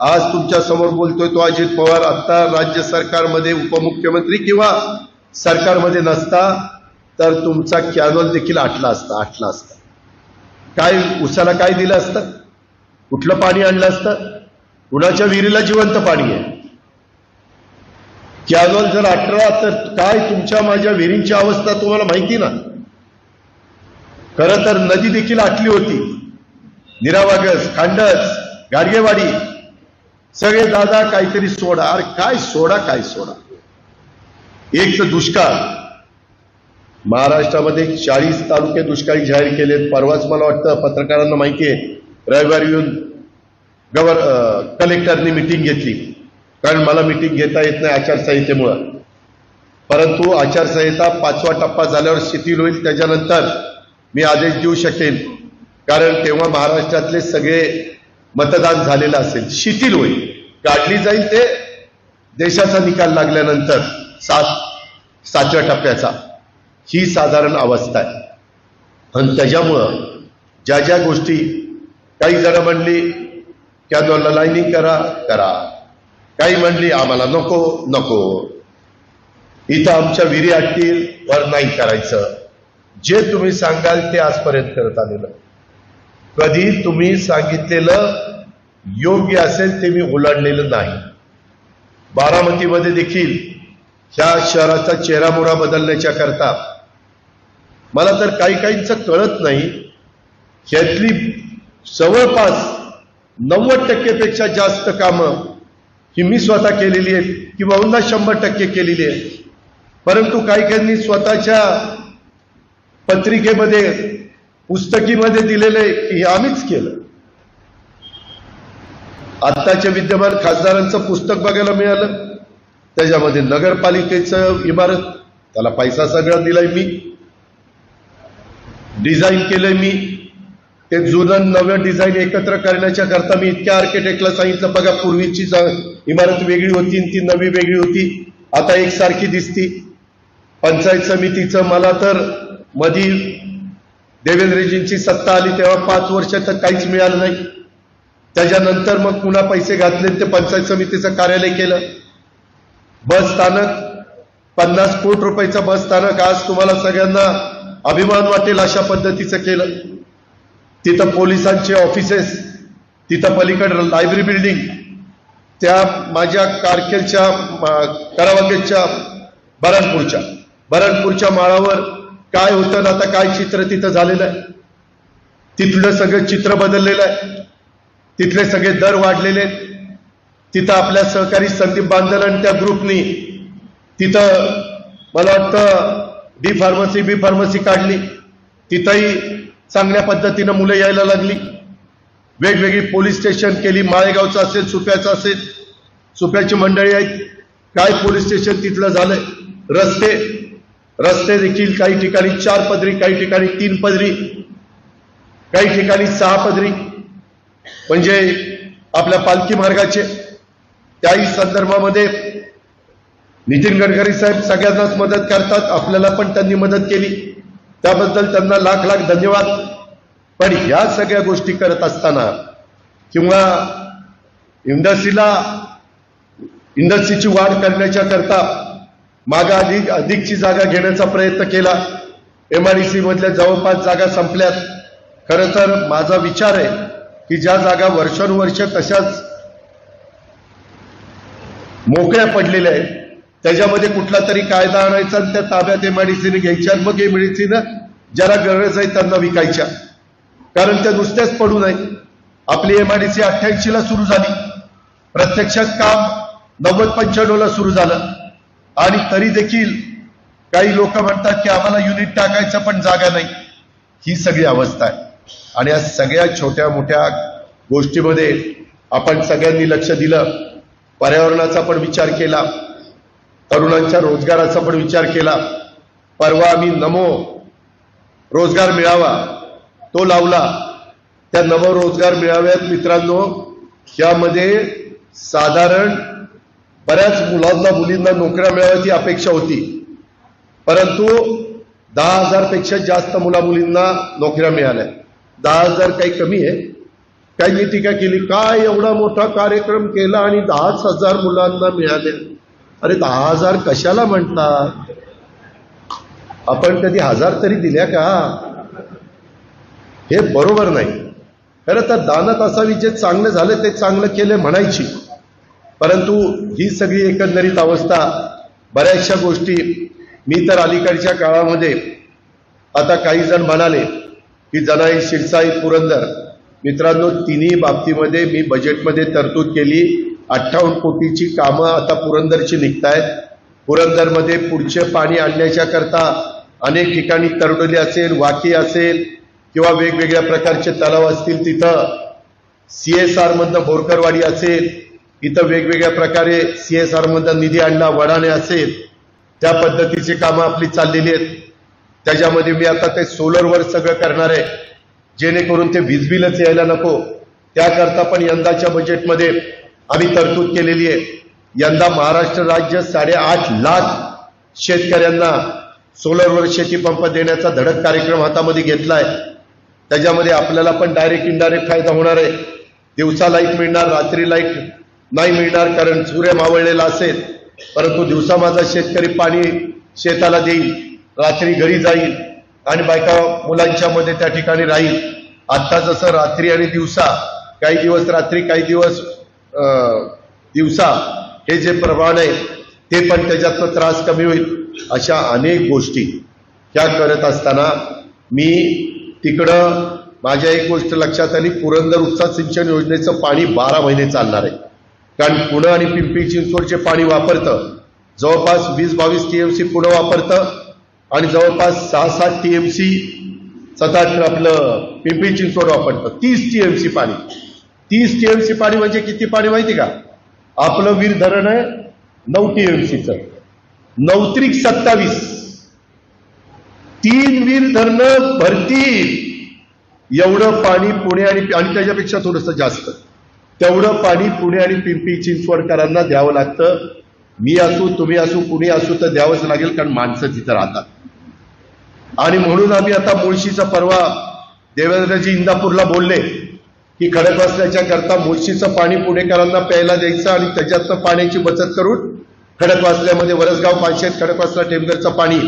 आज तुमच्या समोर बोलतोय तो अजित पवार. आता राज्य सरकारमध्ये उपमुख्यमंत्री किंवा सरकारमध्ये नसता तर तुमचा कॅनॉल देखील आटला असता. काय उसाला काय दिलं असतं? कुठलं पाणी आणलं असतं? कुणाच्या विहिरीला जिवंत पाणी आहे. कॅनॉल जर आटला तर काय तुमच्या माझ्या विहिरींची अवस्था तुम्हाला माहिती ना. खरं तर नदी देखील आटली होती. निरावागस, खांडस, गाडगेवाडी सगळे दादा काहीतरी सोडा. अरे काय सोडा, काय सोडा. एक तर दुष्काळ. महाराष्ट्रामध्ये 40 तालुके दुष्काळी जाहीर केलेत. परवाच मला वाटतं पत्रकारांना माहिती आहे, रविवारी येऊन कलेक्टरनी मिटिंग घेतली. कारण मला मिटिंग घेता येत नाही आचारसंहितेमुळं. परंतु आचारसंहिता 5वा टप्पा झाल्यावर शिथिल होईल, त्याच्यानंतर मी आदेश देऊ शकेन. कारण तेव्हा महाराष्ट्रातले सगळे मतदान झालेलं असेल. शिथिल होईल, काढली जाईल ते देशाचा निकाल लागल्यानंतर 7व्या टप्प्याचा. ही साधारण अवस्था आहे. आणि त्याच्यामुळं ज्या ज्या गोष्टी काही जण म्हणली कॅनॉलला लाईनिंग करा करा, काही म्हणली आम्हाला नको नको, इथं आमच्या विहिरी आटतील वर नाही करायचं. जे तुम्ही सांगाल ते आजपर्यंत करत आलेलं. कधी तुम्ही सांगितलेलं योग्य असेल ते मी ओलांडलेलं नाही. बारामतीमध्ये देखील ह्या शहराचा चेहरामोहरा बदलण्याच्या करता मला तर काही काहींचं कळत नाही, ह्यातली जवळपास 90% पेक्षा जास्त कामं ही मी स्वतः केलेली आहेत किंवा 100% केलेली आहेत. परंतु काही काहींनी स्वतःच्या पत्रिकेमध्ये पुस्तकीमध्ये दिलेले की हे आम्हीच केलं. आत्ताच्या विद्यमान खासदारांचं पुस्तक बघायला मिळालं, त्याच्यामध्ये नगरपालिकेचं इमारत, त्याला पैसा सगळा दिलाय मी, डिझाईन केलंय मी, ते जुनं नवं डिझाईन एकत्र करण्याच्या करता मी इतक्या आर्किटेक्टला सांगितलं बघा पूर्वीची इमारत वेगळी होती ती नवी वेगळी होती, आता एकसारखी दिसती. पंचायत समितीचं मला तर मधी देवेंद्रजींची सत्ता आली तेव्हा 5 वर्ष तर काहीच मिळालं नाही. त्याच्यानंतर मग पुन्हा पैसे घातले ते पंचायत समितीचं कार्यालय केलं. बस स्थानक 50 कोटी रुपयाचं बस स्थानक आज तुम्हाला सगळ्यांना अभिमान वाटेल अशा पद्धतीचं केलं. तिथं पोलिसांचे ऑफिसेस, तिथं पलीकडे लायब्ररी बिल्डिंग, त्या माझ्या कारकेलच्या करावगेच्या बरणपूरच्या माळावर काय होतं ना आता काय चित्र तिथं झालेलं आहे. तिथलं सगळं चित्र बदललेलं आहे, तिथले सगळे दर वाढलेले आहेत. तिथं आपल्या सहकारी संदीप बांदल आणि त्या ग्रुपनी तिथं मला वाटतं बी फार्मसी काढली, तिथंही चांगल्या पद्धतीनं मुलं यायला लागली. वेगवेगळी पोलीस स्टेशन केली, माळेगावचं असेल, सुप्याचं असेल, सुप्याची मंडळी आहेत, काय पोलीस स्टेशन तिथलं झालंय. रस्ते देखील काही ठिकाणी 4 पदरी, काही ठिकाणी 3 पदरी, काही ठिकाणी 6 पदरी, म्हणजे आपल्या पालखी मार्गाचे. त्याही संदर्भामध्ये नितीन गडकरी साहेब सगळ्यांनाच मदत करतात, आपल्याला पण त्यांनी मदत केली, त्याबद्दल त्यांना लाख लाख धन्यवाद. पण ह्या सगळ्या गोष्टी करत असताना किंवा इंडस्ट्रीची वाढ करण्याच्या करता मागा अधिकची जागा घेण्याचा प्रयत्न केला. MIDC मधल्या जवळपास जागा संपल्यात. खरं तर माझा विचार आहे की ज्या जागा वर्षानुवर्ष तशाच मोकळ्या पडलेल्या आहेत त्याच्यामध्ये कुठला तरी कायदा आणायचा आणि त्या ताब्यात MIDCने घ्यायच्या, मग MIDCनं ज्याला गरज आहे त्यांना विकायच्या, कारण त्या नुसत्याच पडू नये. आपली MIDC 88ला सुरू झाली, प्रत्यक्षात काम 90-95ला सुरू झालं आणि तरी देखील काही लोक म्हणतात की आम्हाला युनिट टाकायचं पण जागा नाही. ही सगळी अवस्था आहे आणि या सगळ्या छोट्या मोठ्या गोष्टीमध्ये आपण सगळ्यांनी लक्ष दिलं. पर्यावरणाचा पण विचार केला, तरुणांच्या रोजगाराचा पण विचार केला. परवा आम्ही नमो रोजगार मेळावा तो लावला. त्या नमो रोजगार मेळाव्यात मित्रांनो यामध्ये साधारण बऱ्याच मुलींना नोकऱ्या मिळाव्यात ही अपेक्षा होती, परंतु 10,000 पेक्षा जास्त मुलींना नोकऱ्या मिळाल्या. 10,000 काही कमी आहे. काही टीका केली, काय एवढा मोठा कार्यक्रम केला आणि 10,000 मुलांना मिळाले. अरे 10,000 कशाला म्हणतात? आपण कधी 1000 तरी दिल्या का? हे बरोबर नाही. खरं तर दानत असावी, जे चांगलं झालं ते चांगलं केलं म्हणायची. परंतु ही सगळी एकंदरीत अवस्था, बऱ्याचशा गोष्टी मी तर अलीकडच्या काळामध्ये, आता काही जण म्हणाले की जनाई, शिरसाई, पुरंदर, मित्रांनो तिन्ही बाबतीमध्ये मी बजेटमध्ये तरतूद केली. 58 कोटीची कामं आता पुरंदरची निघतायत. पुरंदरमध्ये पुढचे पाणी आणण्याच्या करता अनेक ठिकाणी तरडोली असेल, वाकी असेल किंवा वेगवेगळ्या प्रकारचे तलाव असतील, तिथं CSR मधनं बोरकरवाडी असेल, इथं वेगवेगळ्या प्रकारे CSR मधनं निधी आणला, वडाणे असेल, त्या पद्धतीची कामं आपली चाललेली आहेत. त्याच्यामध्ये मी आता ते सोलरवर सगळं करणार आहे, जेणेकरून ते वीज बिलच यायला नको. त्याकरता पण यंदाच्या बजेटमध्ये आम्ही तरतूद केलेली आहे. यंदा महाराष्ट्र राज्य 8.5 लाख शेतकऱ्यांना सोलरवर शेती पंप देण्याचा धडक कार्यक्रम हातामध्ये घेतलाय. त्याच्यामध्ये आपल्याला पण डायरेक्ट इनडायरेक्ट फायदा होणार आहे. दिवसा लाईट मिळणार, रात्री लाईट नाही मिळणार कारण सूर्य मावळलेला असेल. परंतु दिवसा माझा शेतकरी पाणी शेताला देईल, रात्री घरी जाईल आणि बायका मुलांच्या मध्ये त्या ठिकाणी राहील. आता जसं रात्री आणि दिवसा, काही दिवस रात्री काही दिवस दिवसा हे जे प्रमाण आहे ते पण त्याच्यातनं त्रास कमी होईल. अशा अनेक गोष्टी ह्या करत असताना मी तिकडं माझ्या एक गोष्ट लक्षात आली, पुरंदर उपसा सिंचन योजनेचं पाणी 12 महिने चालणार आहे. कारण पुणे आणि पिंपरी चिंचवडचे पाणी वापरतं जवळपास 20-22 TMC पुणे वापरतं आणि जवळपास 6-7 TMC आपलं पिंपरी चिंचवड वापरतं. 30 TMC पाणी. 30 TMC पाणी म्हणजे किती पाणी माहिती का? आपलं वीर धरण आहे 9 TMCचं, 9 27, 3 वीर धरणं भरतील एवढं पाणी पुणे आणि त्याच्यापेक्षा थोडंसं जास्त तेवढं पाणी पुणे आणि पिंपरी चिंचवडकरांना द्यावं लागतं. मी असू, तुम्ही असू, कुणी असू तर द्यावंच लागेल कारण माणसं तिथं राहतात. आणि म्हणून आम्ही आता मुळशीचा परवा देवेंद्रजी इंदापूरला बोलले की खडकवासल्याच्या करता मुळशीचं पाणी पुणेकरांना प्यायला द्यायचं आणि त्याच्यातनं पाण्याची बचत करून खडकवासल्यामध्ये वरसगाव पानशेत खडकवासला टेमघरचं पाणी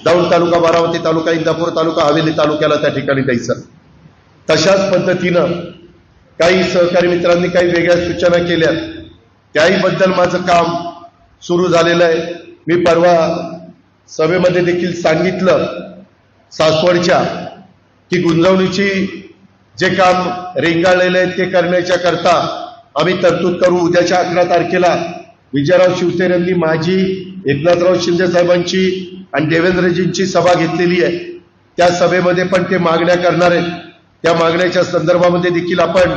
दौंड तालुका, बारामती तालुका, इंदापूर तालुका, हवेली तालुक्याला त्या ठिकाणी द्यायचं. तशाच पद्धतीनं काही सहकारी मित्रांनी काही वेगळ्या सूचना केल्या, त्याही बद्दल माझं काम सुरू झालेलं आहे. मी परवा सभेमध्ये देखील सांगितलं सासवडच्या की गुंजवणुकीची जे काम रेंगाळलेलं आहे ते करण्याच्या करता आम्ही तरतूद करू. उद्याच्या 11 तारखेला विजयराव शिवसेनेंनी माझी, एकनाथराव शिंदे साहेबांची आणि देवेंद्रजींची सभा घेतलेली आहे. त्या सभेमध्ये पण ते मागण्या करणार आहेत. त्या मागण्याच्या संदर्भामध्ये देखील आपण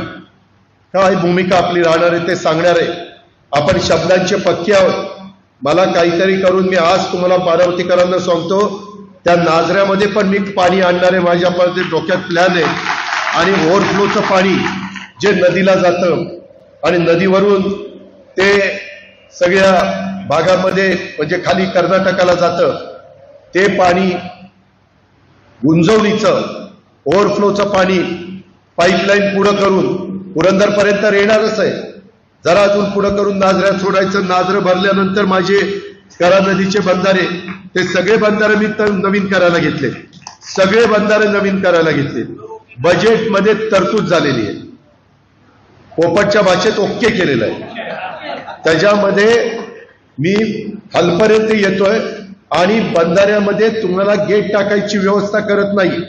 काय भूमिका आपली राहणार आहे ते सांगणार आहे. आपण शब्दांचे पक्के आहोत. मला काहीतरी करून मी आज तुम्हाला बारामतीकरांना सांगतो, त्या नाझऱ्यामध्ये पण मी पाणी आणणार आहे. माझ्या डोक्यात प्लॅन आहे. आणि ओव्हरफ्लोचं पाणी जे नदीला जातं आणि नदीवरून ते सगळ्या भागामध्ये म्हणजे खाली कर्नाटकाला जातं, ते पाणी गुंजवणीचं ओव्हरफ्लोचं पाणी पाईपलाईन पुढं करून पुरंदरपर्यंत येणारच आहे. जरा अजून पुढं करून नाझऱ्यात सोडायचं. नाझरं भरल्यानंतर माझे करा नदीचे बंधारे ते सगळे बंधारे मी नवीन करायला घेतले. सगळे बंधारे नवीन करायला घेतले. बजेटमध्ये तरतूद झालेली आहे. पोपटच्या भाषेत ओके केलेलं आहे. त्याच्यामध्ये मी खालपर्यंत येतोय आणि बंधाऱ्यामध्ये तुम्हाला गेट टाकायची व्यवस्था करत नाही.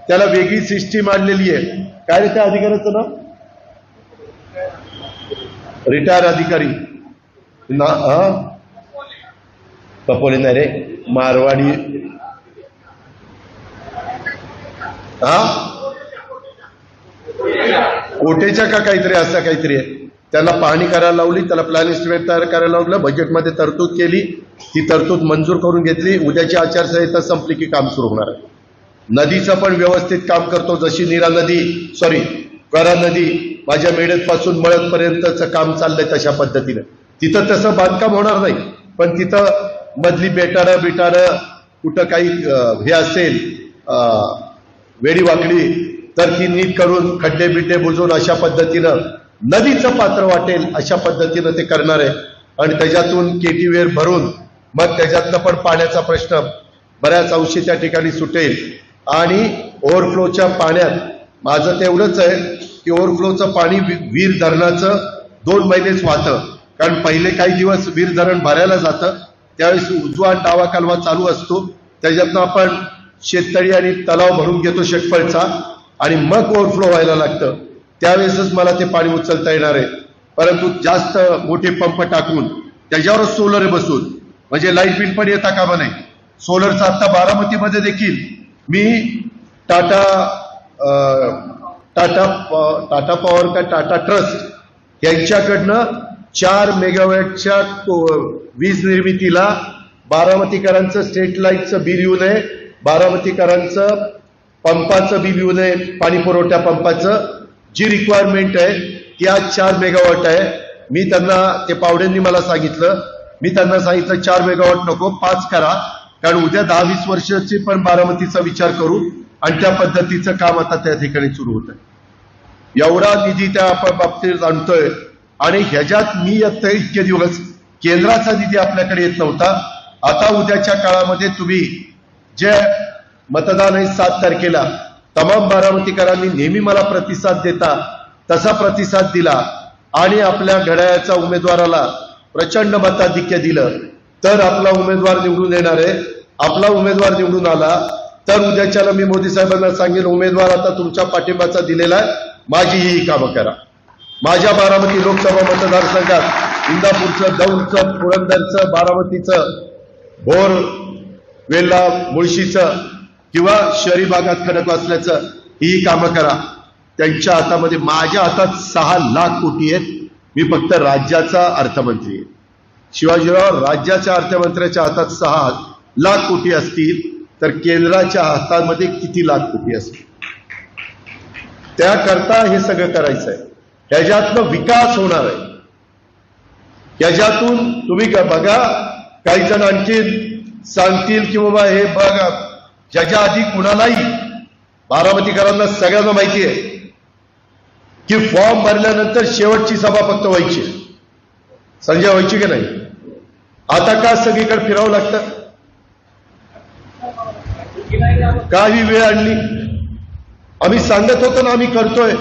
त्याला वेगळी सिस्टीम आणलेली आहे. काय रे त्या अधिकाऱ्याचं नाव? रिटायर अधिकारी ना, कपोले नाही रे, मारवाडी. कोटेच्या का काहीतरी असं काहीतरी आहे. त्याला पाहणी करायला लावली, त्याला प्लॅन एस्टिमेट तयार करायला लावलं, बजेटमध्ये तरतूद केली, ती तरतूद मंजूर करून घेतली. उद्याची आचारसंहिता संपली की काम सुरू होणार आहे. नदीचं पण व्यवस्थित काम करतो. जशी नीरा नदी, करा नदी माझ्या मेडतपासून मळदपर्यंतचं काम चाललंय तशा पद्धतीनं. तिथं तसं बांधकाम होणार नाही, पण तिथं मधली बेटारं कुठं काही हे असेल वेडीवाकडी तर ती नीट करून खड्डे बिड्डे बुजवून अशा पद्धतीनं नदीचं पात्र वाटेल अशा पद्धतीनं ते करणार आहे. आणि त्याच्यातून केटीवेर भरून मग त्याच्यातनं पण पाण्याचा प्रश्न बऱ्याच अंशी त्या ठिकाणी सुटेल. आणि ओव्हरफ्लोच्या पाण्यात माझं तेवढंच आहे की ओव्हरफ्लोचं पाणी वीर धरणाचं 2 महिनेच वाहतं. कारण पहिले काही दिवस वीर धरण भरायला जातं, त्यावेळेस उजवा आणि डावा कालवा चालू असतो. त्याच्यातनं आपण शेततळी आणि तलाव भरून घेतो शेतफळचा आणि मग ओव्हरफ्लो व्हायला लागतं. त्यावेळेसच मला ते पाणी उचलता येणार आहे. परंतु जास्त मोठे पंप टाकून त्याच्यावरच सोलर बसून म्हणजे लाईट बिल पण येता कामा नाही. सोलरचा आता बारामतीमध्ये देखील मी टाटा पॉवर का टाटा ट्रस्ट यांच्याकडनं 4 मेगावॅटच्या वीज निर्मितीला बारामतीकरांचं स्ट्रीट लाईटचं बिल येऊ नये, बारामतीकरांचं पंपाचं बिल येऊ नये, पाणी पुरवठ्या पंपाचं जी रिक्वायरमेंट आहे ती आज 4 मेगावॉट आहे. मी त्यांना, ते पावड्यांनी मला सांगितलं, मी त्यांना सांगितलं 4 मेगावॉट नको 5 करा, कारण उद्या 10-20 वर्षाची पण बारामतीचा विचार करू आणि त्या पद्धतीचं काम आता त्या ठिकाणी सुरू होत आहे। एवढा निधी त्या बाबतीत आणतोय आणि ह्याच्यात मी आता इतके दिवस केंद्राचा निधी आपल्याकडे येत नव्हता। आता उद्याच्या काळामध्ये तुम्ही जे मतदान आहे 7 तारखेला तमाम बारामतीकरांनी नेहमी मला प्रतिसाद देता तसा प्रतिसाद दिला आणि आपल्या घड्याळाच्या उमेदवाराला प्रचंड मताधिक्य दिलं तर आपला उमेदवार निवडून येणार आहे। आपला उमेदवार निवडून आला तर उद्याच्याला मी मोदी साहेबांना सांगेन उमेदवार आता तुमच्या पाठिंबाचा दिलेला आहे, माझी ही कामं करा। माझ्या बारामती लोकसभा मतदारसंघात इंदापूरचं, दौंडचं, पुरंदरचं, बारामतीचं, भोर, वेल्हा, मुळशीचं किंवा शहरी भागात खडकवासल्याचं ही कामं करा। त्यांच्या हातामध्ये, माझ्या हातात 6 लाख कोटी आहेत। मी फक्त राज्याचा अर्थमंत्री आहे। शिवाजीराव राज्याच्या अर्थमंत्र्याच्या हातात 6 लाख कोटी असतील तर केंद्राच्या हातामध्ये किती लाख कोटी असतील? त्याकरता हे सगळं करायचं आहे। त्याच्यातनं विकास होणार आहे। त्याच्यातून तुम्ही बघा, काही जण आणखी सांगतील की बाबा हे बघा, ज्याच्या आधी कुणालाही बारामतीकरांना सगळ्यांना माहिती आहे की फॉर्म भरल्यानंतर शेवटची सभा फक्त व्हायची, संजय व्हायची की नाही? आता का सगळीकडे फिरावं लागतं? काही वेळ आणली, आम्ही सांगत होतो ना आम्ही करतोय,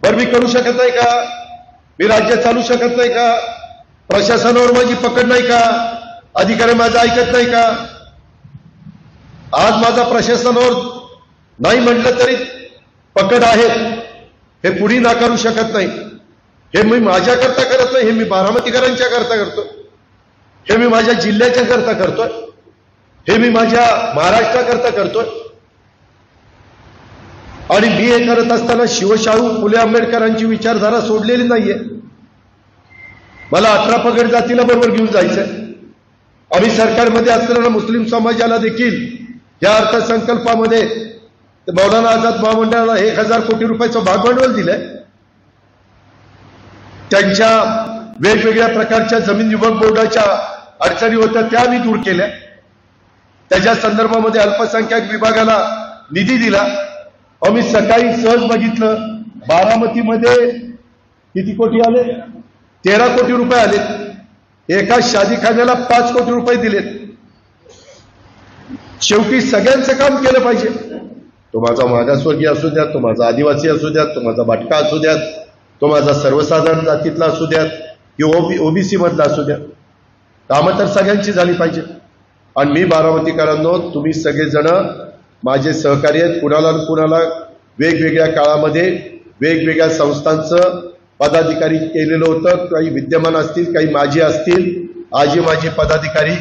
बरं मी करू शकत नाही का? मी राज्य चालू शकत नाही का? प्रशासनावर माझी पकड नाही का? अधिकारी माझं ऐकत नाही का? आज माझा प्रशासनावर नाही म्हटलं तरी पकड आहे, हे कुणी नाकारू शकत नाही। हे मी माझ्या करता करत नाही, हे मी बारामतीकरांच्या करता करतो, हे मी माझ्या जिल्ह्याच्या करता करतोय, हे मी माझ्या महाराष्ट्राकरता करतोय। आणि मी हे करत असताना शिवशाहू फुले आंबेडकरांची विचारधारा सोडलेली नाहीये। मला 18 पगड जातीला बरोबर घेऊन जायचंय। आम्ही सरकारमध्ये असताना मुस्लिम समाजाला देखील या अर्थसंकल्पामध्ये मौलाना आझाद महामंडळाला 1000 कोटी रुपयाचं भागभांडवल दिलंय। त्यांच्या वेगवेगळ्या प्रकारच्या जमीन विभाग बोर्डाच्या अडचणी होत्या त्या मी दूर केल्या। त्याच्या संदर्भामध्ये अल्पसंख्याक विभागाला निधी दिला। आम्ही सकाळी सहज बघितलं, बारामतीमध्ये किती कोटी आले? 13 कोटी रुपये आले। एका शादीखान्याला 5 कोटी रुपये दिलेत। शेवटी सगळ्यांचं काम केलं पाहिजे। तो माझा मागासवर्गीय असू द्या, तो माझा आदिवासी असू द्या, तो माझा भटका असू द्या, तो माझा सर्वसाधारण जातीतला असू द्या किंवा ओबीसी मधला असू द्या, कामं तर सगळ्यांची झाली पाहिजे। आणि मी बारामतीकरांनो, तुम्ही सगळेजण माझे सहकारी आहेत। कुणाला वेगवेगळ्या काळामध्ये वेगवेगळ्या संस्थांचं पदाधिकारी केलेलं होतं, काही विद्यमान असतील, काही माजी असतील, आजी माजी पदाधिकारी,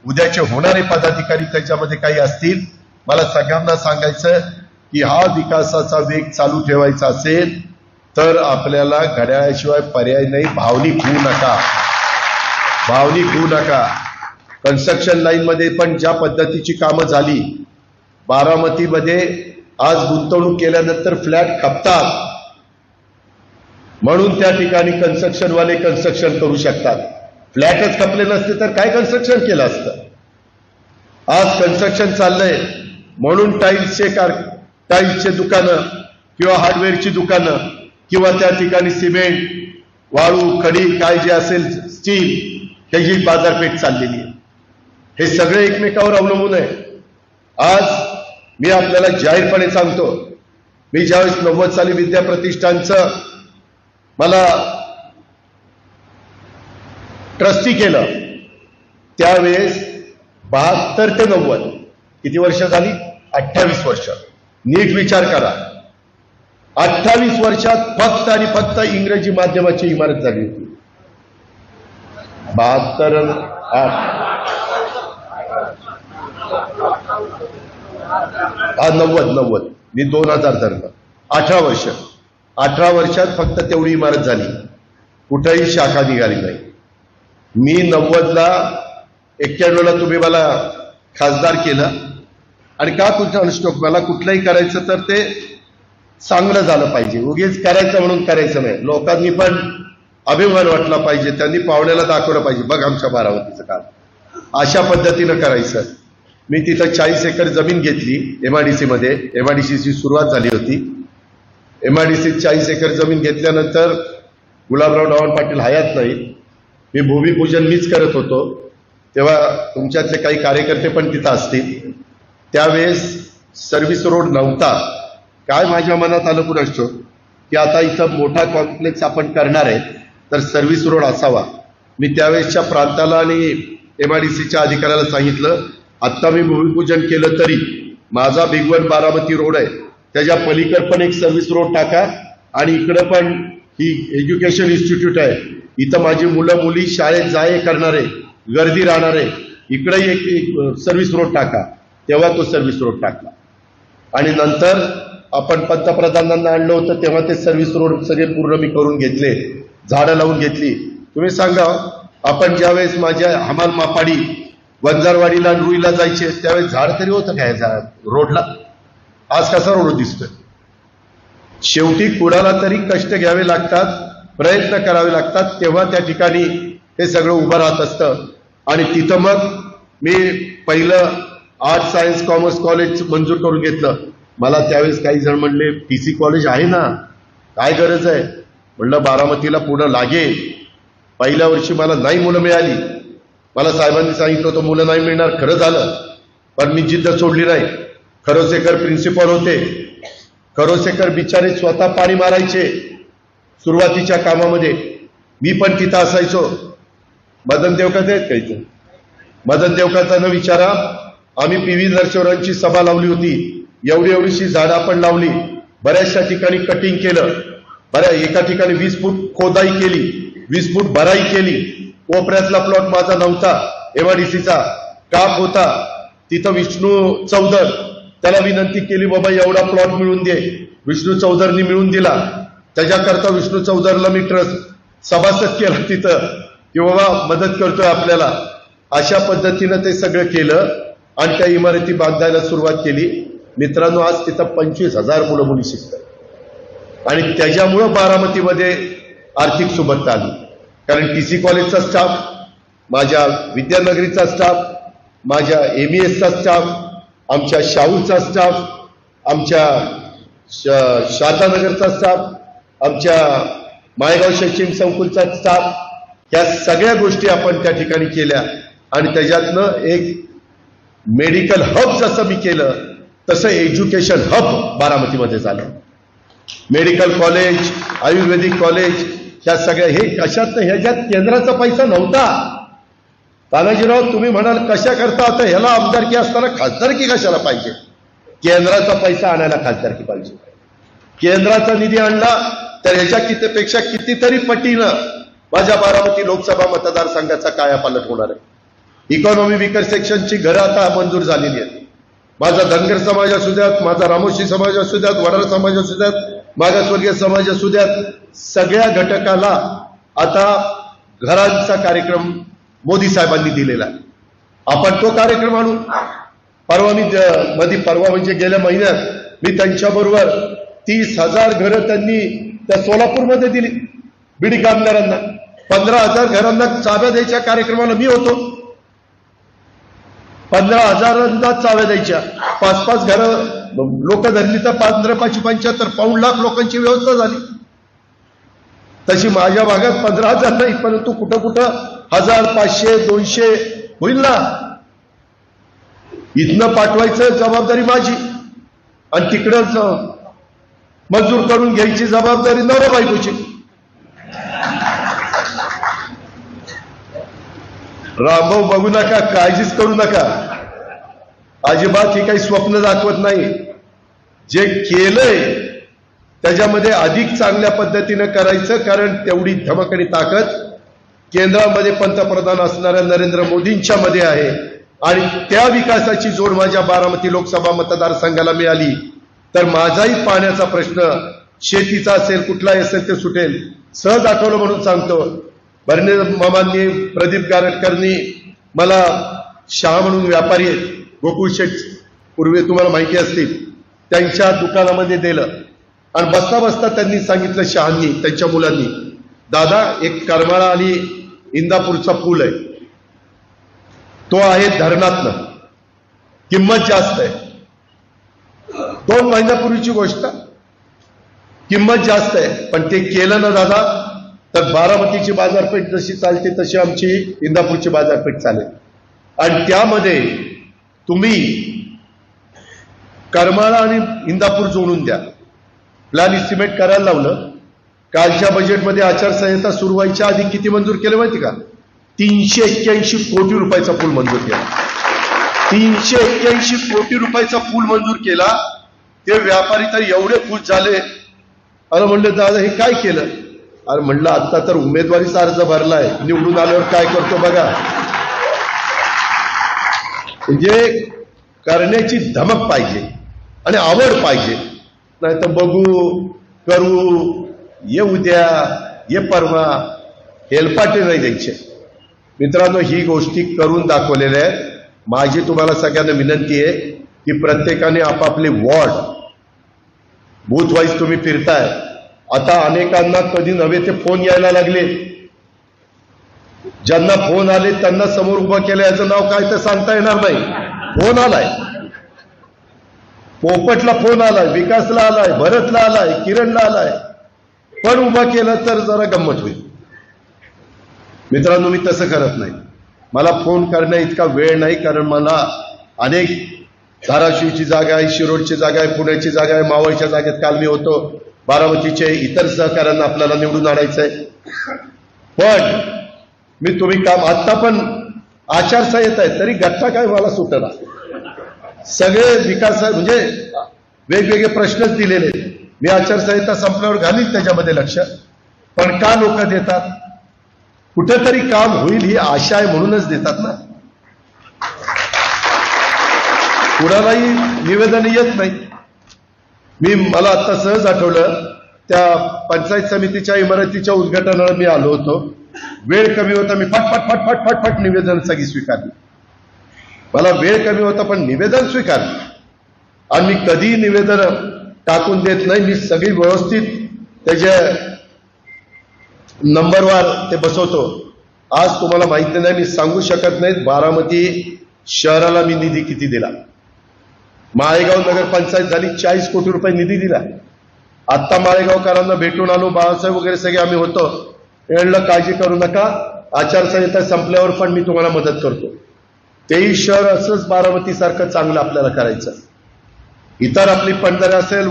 उद्याचे होणारे पदाधिकारी त्याच्यामध्ये काही असतील। मला सगळ्यांना सांगायचं की हा विकासाचा वेग चालू ठेवायचा असेल तर आपल्याला घड्याळाशिवाय पर्याय नाही। भावनिक होऊ नका, भावनिक होऊ नका। कन्स्ट्रक्शन लाईन मध्ये पण ज्या पद्धतीची कामं झाली, बारामतीमध्ये आज गुंतवणूक केल्यानंतर फ्लॅट खपतात म्हणून त्या ठिकाणी कन्स्ट्रक्शनवाले कन्स्ट्रक्शन करू शकतात। फ्लॅटच खपले नसते तर काय कन्स्ट्रक्शन केलं असतं? आज कन्स्ट्रक्शन चाललंय म्हणून टाईल्सचे दुकानं किंवा हार्डवेअरची दुकानं किंवा त्या ठिकाणी सिमेंट, वाळू, खडी काय जे असेल, स्टील, त्याची बाजारपेठ चाललेली आहे। हे सगळे एकमेकावर अवलंबून आहे। आज मी आपल्याला जाहीरपणे सांगतो, मी ज्यावेळेस 90 साली विद्या प्रतिष्ठानचं मला ट्रस्टी केलं त्यावेळेस 72 ते 90 किती वर्ष झाली? 28 वर्ष। नीट विचार करा, 28 वर्षात फक्त आणि फक्त इंग्रजी माध्यमाची इमारत झाली होती। 72 90 मी 2000 धरलं, 18 वर्ष। 18 वर्षात फक्त तेवढी इमारत झाली, कुठेही शाखा निघाली नाही। मी 90ला 91ला तुम्ही मला खासदार केलं आणि का कुठं अनुष्ठोक, मला कुठलंही करायचं तर ते चांगलं झालं पाहिजे, उगीच करायचं म्हणून करायचं नाही। लोकांनी पण अभिमान वाटला पाहिजे, त्यांनी पाहुण्याला दाखवलं पाहिजे, बघ आमच्या बारामतीचं काम, अशा पद्धतीनं करायचं। मी तिथं 40 एकर जमीन घेतली MIDC मध्ये. MIDCची सुरुवात झाली होती. MIDC 40 एकर जमीन घेतल्यानंतर गुलाबराव डावण पाटील हयात नाही, मी भूमिपूजन मीच करत होतो. तेव्हा तुमच्यातले काही कार्यकर्ते पण तिथं असतील. त्यावेळेस सर्व्हिस रोड नव्हता. काय माझ्या मनात आलं कुणास ठाऊक की आता इथं मोठा कॉम्प्लेक्स आपण करणार आहे तर सर्व्हिस रोड असावा. मी त्यावेळेसच्या प्रांताला आणि MIDCच्या अधिकाऱ्याला सांगितलं, आत्ता मी भूमिपूजन केलं तरी माझा बिगवन बारामती रोड आहे, त्याच्या पलीकडे पण एक सर्व्हिस रोड टाका आणि इकडं पण ही एज्युकेशन इन्स्टिट्यूट आहे, इथं माझी मुलं मुली शाळेत जाय करणारे, गर्दी राहणारे, इकडेही एक सर्व्हिस रोड टाका. तेव्हा तो सर्व्हिस रोड टाकला आणि नंतर आपण पंतप्रधानांना आणलं होतं तेव्हा ते सर्व्हिस रोड सगळे पूर्ण मी करून घेतले, झाडं लावून घेतली. तुम्ही सांगा, आपण ज्यावेळेस माझ्या हमाल मापाडी वंजारवाडीला रुईला जायचे त्यावेळेस झाड तरी होतं काय रोडला? आज कसा रोड दिसतोय? शेवटी कुणाला तरी कष्ट घ्यावे लागतात, प्रयत्न करावे लागतात, तेव्हा त्या ठिकाणी हे सगळं उभं राहत असतं. आणि तिथं मग मी पहिलं आर्ट सायन्स कॉमर्स कॉलेज मंजूर करून घेतलं. मला त्यावेळेस काही जण म्हणले PC कॉलेज आहे ना, काय गरज आहे? म्हणलं बारामतीला पुढं लागेल. पहिल्या वर्षी मला नाही मुलं मिळाली. मला साहेबांनी सांगितलं होतं मुलं नाही मिळणार, खरं झालं. पण मी जिद्द सोडली नाही. खरोसेकर प्रिन्सिपल होते. खरोसेकर बिचारे स्वतः पाणी मारायचे सुरुवातीच्या कामामध्ये, मी पण तिथं असायचो. मदन देवकाचे आहेत का इथं? मदन देवकाचा न विचारा, आम्ही PV नरसिंहरावांची सभा लावली होती. एवढीशी झाडं आपण लावली, बऱ्याचशा ठिकाणी कटिंग केलं, एका ठिकाणी 20 फूट खोदाई केली, 20 फूट भराई केली. कोपऱ्यातला प्लॉट माझा नव्हता, MIDCचा काप होता. तिथं विष्णू चौधर, त्याला विनंती केली, बाबा एवढा प्लॉट मिळून दे. विष्णू चौधरनी मिळून दिला. त्याच्याकरता विष्णू चौधरला मी ट्रस्ट सभासद केला तिथं की बाबा मदत करतोय आपल्याला. अशा पद्धतीनं ते सगळं केलं आणि त्या इमारती बांधायला सुरुवात केली. मित्रांनो, आज तिथं 25,000 मुलं मुली शिकतात आणि त्याच्यामुळं बारामतीमध्ये आर्थिक सुबत्ता आली. कारण TC कॉलेजचा स्टाफ, माझ्या विद्यानगरीचा स्टाफ, माझ्या MESचा स्टाफ, आमच्या शाहूचा स्टाफ, आमच्या शारदानगरचा स्टाफ, आमच्या मायगाव शैक्षणिक संकुलचा स्टाफ, या सगळ्या गोष्टी आपण त्या ठिकाणी केल्या आणि त्याच्यातनं एक मेडिकल हब जसं मी केलं तसं एज्युकेशन हब बारामतीमध्ये झालं. मेडिकल कॉलेज, आयुर्वेदिक कॉलेज, ह्या सगळ्या हे कशात, ह्याच्यात केंद्राचा पैसा नव्हता. तानाजीराव, तुम्ही म्हणाल कशा करता, आता ह्याला आमदारकी असताना खासदारकी कशाला पाहिजे? केंद्राचा पैसा आणायला खासदारकी पाहिजे. केंद्राचा निधी आणला तर ह्याच्या कितीपेक्षा कितीतरी पटीनं माझ्या बारामती लोकसभा मतदारसंघाचा कायापालट होणार आहे. इकॉनॉमी विकर सेक्शनची घरं आता मंजूर झालेली आहेत. माझा धनगर समाज असू द्यात, माझा रामोशी समाज असू द्यात, वडार समाज असू द्यात, मागासवर्गीय समाज असू द्यात, सगळ्या घटकाला आता घरांचा कार्यक्रम मोदी साहेबांनी दिलेला आहे. आपण तो कार्यक्रम आणू. परवा म्हणजे गेल्या महिन्यात मी त्यांच्याबरोबर 30,000 घरं त्यांनी त्या सोलापूरमध्ये दिली बीडी कामगारांना. 15,000 घरांना चाव्या द्यायच्या कार्यक्रमाला मी होतो. 15,000 चाव्या द्यायच्या. 5-5 घरं लोक धरली तर 15-75 पाऊण लाख लोकांची व्यवस्था झाली. तशी माझ्या भागात 15,000 नाही, परंतु कुठं कुठं 1000, 500, 200 होईल ना. इथनं पाठवायचं जबाबदारी माझी आणि तिकडंच मंजूर करून घ्यायची जबाबदारी नवरा बायकोची. रामभाऊ बघू नका, काळजीच करू नका, अजिबात हे काही स्वप्न दाखवत नाही. जे केलंय त्याच्यामध्ये अधिक चांगल्या पद्धतीनं करायचं, कारण तेवढी धमक आणि ताकद केंद्रामध्ये पंतप्रधान असणाऱ्या नरेंद्र मोदींच्या मध्ये आहे. आणि त्या विकासाची जोड माझ्या बारामती लोकसभा मतदारसंघाला मिळाली तर माझाही पाण्याचा प्रश्न, शेतीचा असेल, कुठलाही असेल ते सुटेल. सहज आठवलं म्हणून सांगतो, बर्णे मामांनी, प्रदीप गारटकरनी मला शहा म्हणून व्यापारी आहेत, गोकुळ शेठ पूर्वी तुम्हाला माहिती असतील, त्यांच्या दुकानामध्ये दिलं आणि बसता बसता त्यांनी सांगितलं, शहांनी त्यांच्या मुलांनी, दादा एक करमाळा आणि इंदापूरचा पूल आहे, तो आहे धरणातनं, किंमत जास्त आहे. 2 महिन्यापूर्वीची गोष्ट, किंमत जास्त आहे, पण ते केलं ना दादा, तर बारामतीची बाजारपेठ जशी चालते तशी आमची इंदापूरची बाजारपेठ चालेल. आणि त्यामध्ये तुम्ही करमाळा आणि इंदापूर जोडून द्या. प्लॅन इस्टिमेट करायला लावलं. कालच्या बजेटमध्ये आचारसंहिता सुरू व्हायच्या आधी किती मंजूर केलं माहिती का? 381 कोटी रुपयाचा पूल मंजूर केला. 381 कोटी रुपयाचा पूल मंजूर केला. ते व्यापारी तर एवढे खुश झाले. अरे म्हणलं दादा हे काय केलं? अरे म्हणलं आता तर उमेदवारीचा अर्ज भरलाय, निवडून आल्यावर काय करतो बघा. म्हणजे करण्याची धमक पाहिजे आणि आवड पाहिजे. नाही तर बघू, करू, ये उद्या, ये परवा, हेलपाटे नाही द्यायचे. मित्रांनो, ही गोष्टी करून दाखवलेल्या आहेत. माझी तुम्हाला सगळ्यांना विनंती आहे की प्रत्येकाने आपापले वॉर्ड बूथ वाईज तुम्ही फिरताय. आता अनेकांना कधी नव्हे ते फोन यायला लागले. ज्यांना फोन आले त्यांना समोर उभं केलं, याचं नाव काय तर सांगता येणार नाही. फोन आलाय, पोपटला फोन आलाय, विकासला आलाय, भरतला आलाय, किरणला आलाय, पण उभं केलं तर जरा गंमत होईल. मित्रांनो, मी तसं करत नाही. मला फोन करण्या इतका वेळ नाही, कारण मला अनेक धाराशिवची जागा आहे, शिरोडची जागा आहे, पुण्याची जागा आहे, मावळच्या जागेत काल मी होतो. बारामतीचे इतर सहकाऱ्यांना आपल्याला निवडून आणायचंय. पण मी तुम्ही काम, आता पण आचारसंहिता आहे तरी गट्टा काय मला सुटला. सगळे विकास म्हणजे वेगवेगळे प्रश्नच दिलेले. मी आचारसंहिता संपल्यावर घालील त्याच्यामध्ये लक्ष. पण का लोक देतात? कुठेतरी काम होईल ही आशा आहे म्हणूनच देतात ना. कुणालाही निवेदन येत नाही. मला आता सहज आठवलं, त्या पंचायत समितीच्या इमारतीच्या उद्घाटनाला मी आलो होतो. वेळ कमी होता, मी फट निवेदन सगळी स्वीकारली. मला वेळ कमी होता पण निवेदन स्वीकारलं. आणि मी कधी निवेदन टाकून देत नाही. मी सगळी व्यवस्थित त्याच्या नंबरवर ते बसवतो. आज तुम्हाला माहिती नाही, मी सांगू शकत नाही बारामती शहराला मी निधी किती दिला. माळेगाव नगरपंचायत झाली, 40 कोटी रुपये निधी दिला. आत्ता माळेगावकरांना भेटून आलो, बाळासाहेब वगैरे सगळे आम्ही होतो. म्हणलं काळजी करू नका, आचारसंहिता संपल्यावर पण मी तुम्हाला मदत करतो. तेही शहर असंच बारामतीसारखं चांगलं आपल्याला करायचं. इतर आपली पंढरा असेल,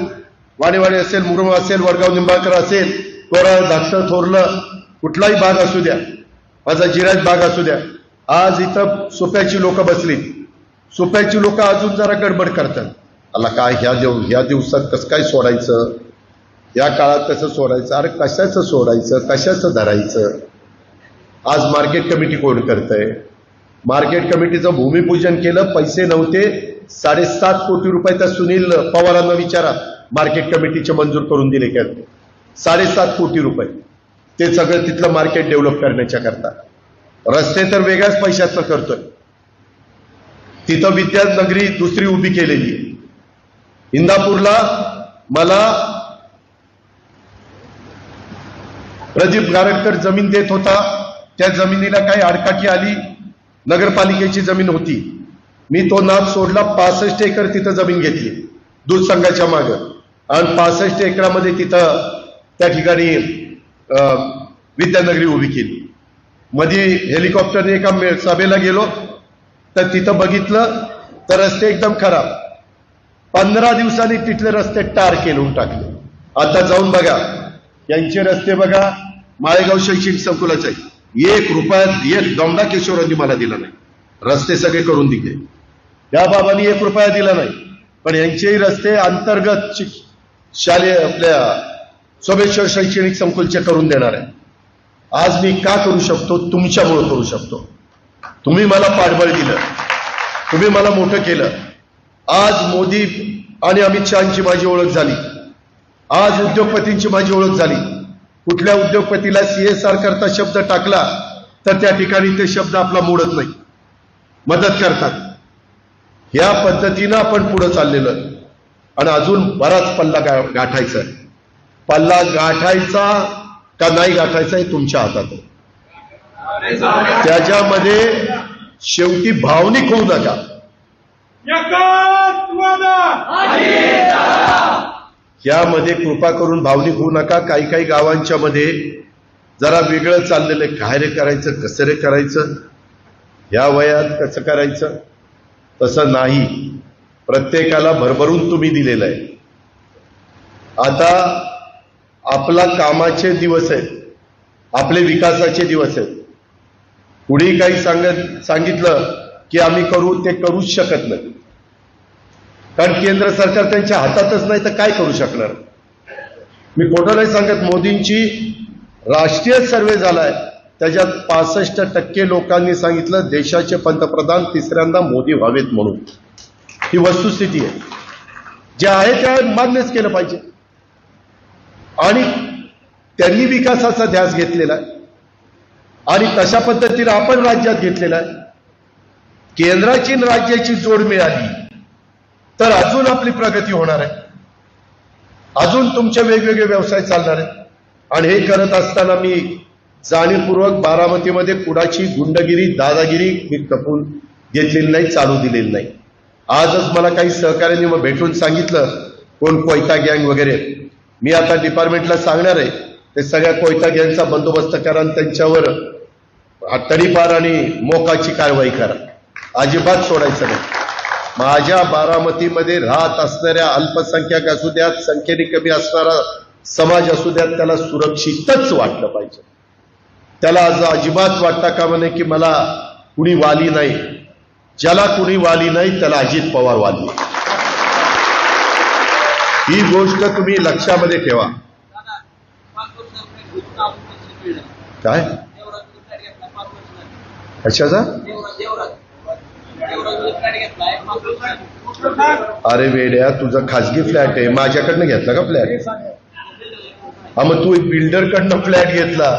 वाणेवाडी असेल, मुरुम असेल, वडगाव निंबाळकर असेल, कोराळ, धाकटं, थोरलं, कुठलाही भाग असू द्या, माझा जिराज भाग असू द्या. आज इथं सुप्याची लोक बसली. सुप्याची लोक अजून जरा गडबड करतात. अला काय ह्या दिवसात कसं काय सोडायचं, या काळात कसं सोडायचं. अरे कशाचं सोडायचं, कशाचं धरायचं. आज मार्केट कमिटी कोण करतंय? मार्केट कमिटीचं भूमिपूजन केलं, पैसे नव्हते. 7.5 कोटी रुपये त्या सुनील पवारांना विचारा, मार्केट कमिटीचे मंजूर करून दिले का? 7.5 कोटी रुपये. ते सगळं तिथलं मार्केट डेव्हलप करण्याच्या करता. रस्ते तर वेगळ्याच पैशातनं करतोय. तिथं विद्यानगरी दुसरी उभी केलेली आहे. इंदापूरला मला प्रदीप गारटकर जमीन देत होता. त्या जमिनीला काही आडकाठी आली. नगरपालिकेची जमीन होती. मी तो नाद सोडला. 65 एकर तिथं जमीन घेतली दूध संघाच्या मागं. आणि 65 एकरामध्ये तिथं त्या ठिकाणी विद्यानगरी उभी केली. मध्ये हेलिकॉप्टरने एका सभेला गेलो तर तिथं बघितलं तर रस्ते एकदम खराब. 15 दिवसांनी तिथले रस्ते टार केलून टाकले. आता जाऊन बघा, यांचे रस्ते बघा. माळेगाव शैक्षणिक संकुलाचे 1 रुपयात 1 दमडा केशवरांनी मला दिला नाही. रस्ते सगळे करून दिले. त्या बाबांनी 1 रुपया दिला नाही. पण यांचेही रस्ते अंतर्गत शालेय आपल्या सोमेश्वर शैक्षणिक संकुलचे करून देणार आहे. आज मी का करू शकतो? तुमच्यामुळे करू शकतो. तुम्ही मला पाठबळ दिलं, तुम्ही मला मोठं केलं. आज मोदी आणि अमित शहाची माझी ओळख झाली. आज उद्योगपतींची माझी ओळख झाली. कुठल्या उद्योगपतीला CSR करता शब्द टाकला तर त्या ठिकाणी ते शब्द आपला मोडत नाही, मदत करतात. या पद्धतीनं आपण पुढे चाललेलो आणि अजून बराच पल्ला गाठायचा आहे. पल्ला गाठायचा का नाही गाठायचा हे तुमच्या हातात आहे. त्याच्यामध्ये शेवटी भावनिक होऊ नका. यामध्ये कृपा करून भावनिक होऊ नका. काही काही गावांच्या मध्ये जरा वेगळं चाललेलं आहे. काय रे करायचं, कसं रे करायचं, या वयात कसं करायचं, तसं नाही. प्रत्येकाला भरभरून तुम्ही दिलेलं आहे. आता आपला कामाचे दिवस आहेत, आपले विकासाचे दिवस आहेत. कुणी काही सांगितलं की आम्ही करू, ते करूच शकत नाही. कारण केंद्र सरकार त्यांच्या हातातच नाही तर काय करू शकणार. मी खोटं नाही सांगत. मोदींची राष्ट्रीय सर्वे झालाय, त्याच्यात 65% लोकांनी सांगितलं देशाचे पंतप्रधान तिसऱ्यांदा मोदी व्हावेत म्हणून. ही वस्तुस्थिती आहे. जे आहे त्या मान्यच केलं पाहिजे. आणि त्यांनी विकासाचा ध्यास घेतलेला आहे आणि तशा पद्धतीने आपण राज्यात घेतलेला आहे. केंद्राची आणि राज्याची जोड मिळाली तर अजून आपली प्रगती होणार आहे, अजून तुमचे वेगवेगळे व्यवसाय चालणार आहेत. आणि हे करत असताना मी जाणीवपूर्वक बारामतीमध्ये कुणाची गुंडगिरी, दादागिरी मी कपून घेतलेली नाही, चालू दिलेली नाही. आजच मला काही सहकार्यांनी मग भेटून सांगितलं कोण कोयता गँग वगैरे. मी आता डिपार्टमेंटला सांगणार आहे ते सगळ्या कोयता गँगचा बंदोबस्त करा आणि त्यांच्यावर तडीपार आणि मोकाची कारवाई करा. अजिबात सोडायचं नाही. माझ्या बारामतीमध्ये राहत असणाऱ्या अल्पसंख्याक असू द्यात, संख्येने कमी असणारा समाज असू द्यात, त्याला सुरक्षितच वाटलं पाहिजे. त्याला आज अजिबात वाटता कामा नये की मला कुणी वाली नाही. ज्याला कुणी वाली नाही त्याला अजित पवार वाली. ही गोष्ट तुम्ही लक्षामध्ये ठेवा. काय कशाचा? अरे वेड्या, तुझा खाजगी फ्लॅट आहे, माझ्याकडनं घेतला का फ्लॅट? हा, मग तू बिल्डरकडनं फ्लॅट घेतला,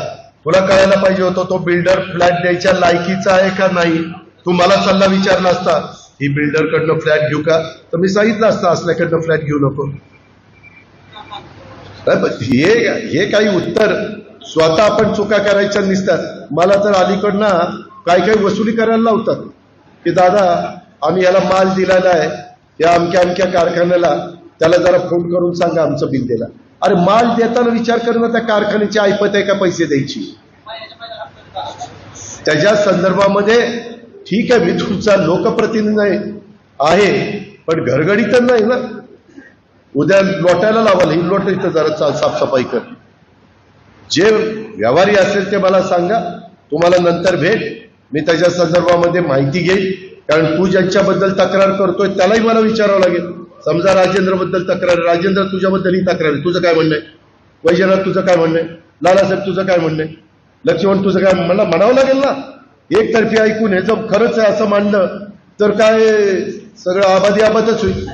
तुला कळायला पाहिजे होतं तो बिल्डर फ्लॅट द्यायच्या लायकीचा आहे का नाही. तू मला सल्ला विचारला असता ही बिल्डरकडनं फ्लॅट घेऊ का, तर मी सांगितलं असतं असल्याकडनं फ्लॅट घेऊ नको. हे काही उत्तर स्वतः आपण चुका करायच्या नसतात. मला तर अलीकडनं काही वसुली करायला लावतात की दादा आम्ही याला माल दिलेला आहे या अमक्या अमक्या कारखान्याला, त्याला जरा फोन करून सांगा आमचं बिल दिला. अरे माल देताना विचार करणं त्या कारखान्याची ऐपत आहे का पैसे द्यायची. त्याच्या संदर्भामध्ये ठीक आहे, मी तुमचा लोकप्रतिनिधी आहे पण घरगडी तर नाही ना. उद्या लोटायला लावाल, ही लोट इथं जरा साफसफाई कर. जे व्यवहारी असेल ते मला सांगा, तुम्हाला नंतर भेट, मी त्याच्या संदर्भामध्ये माहिती घेईल. कारण तू ज्यांच्याबद्दल तक्रार करतोय त्यालाही मला विचारावं लागेल. समजा राजेंद्र बद्दल तक्रार, राजेंद्र तुझ्याबद्दल ही तक्रार आहे, तुझं काय म्हणणं आहे? वैजनाथ तुझं काय म्हणणं आहे? लालासाहेब तुझं काय म्हणणं आहे? लक्ष्मण तुझं काय? मला म्हणावं लागेल ना. एकतर्फी ऐकून हे जर खरंच आहे असं मानलं तर काय सगळं आबादच होईल.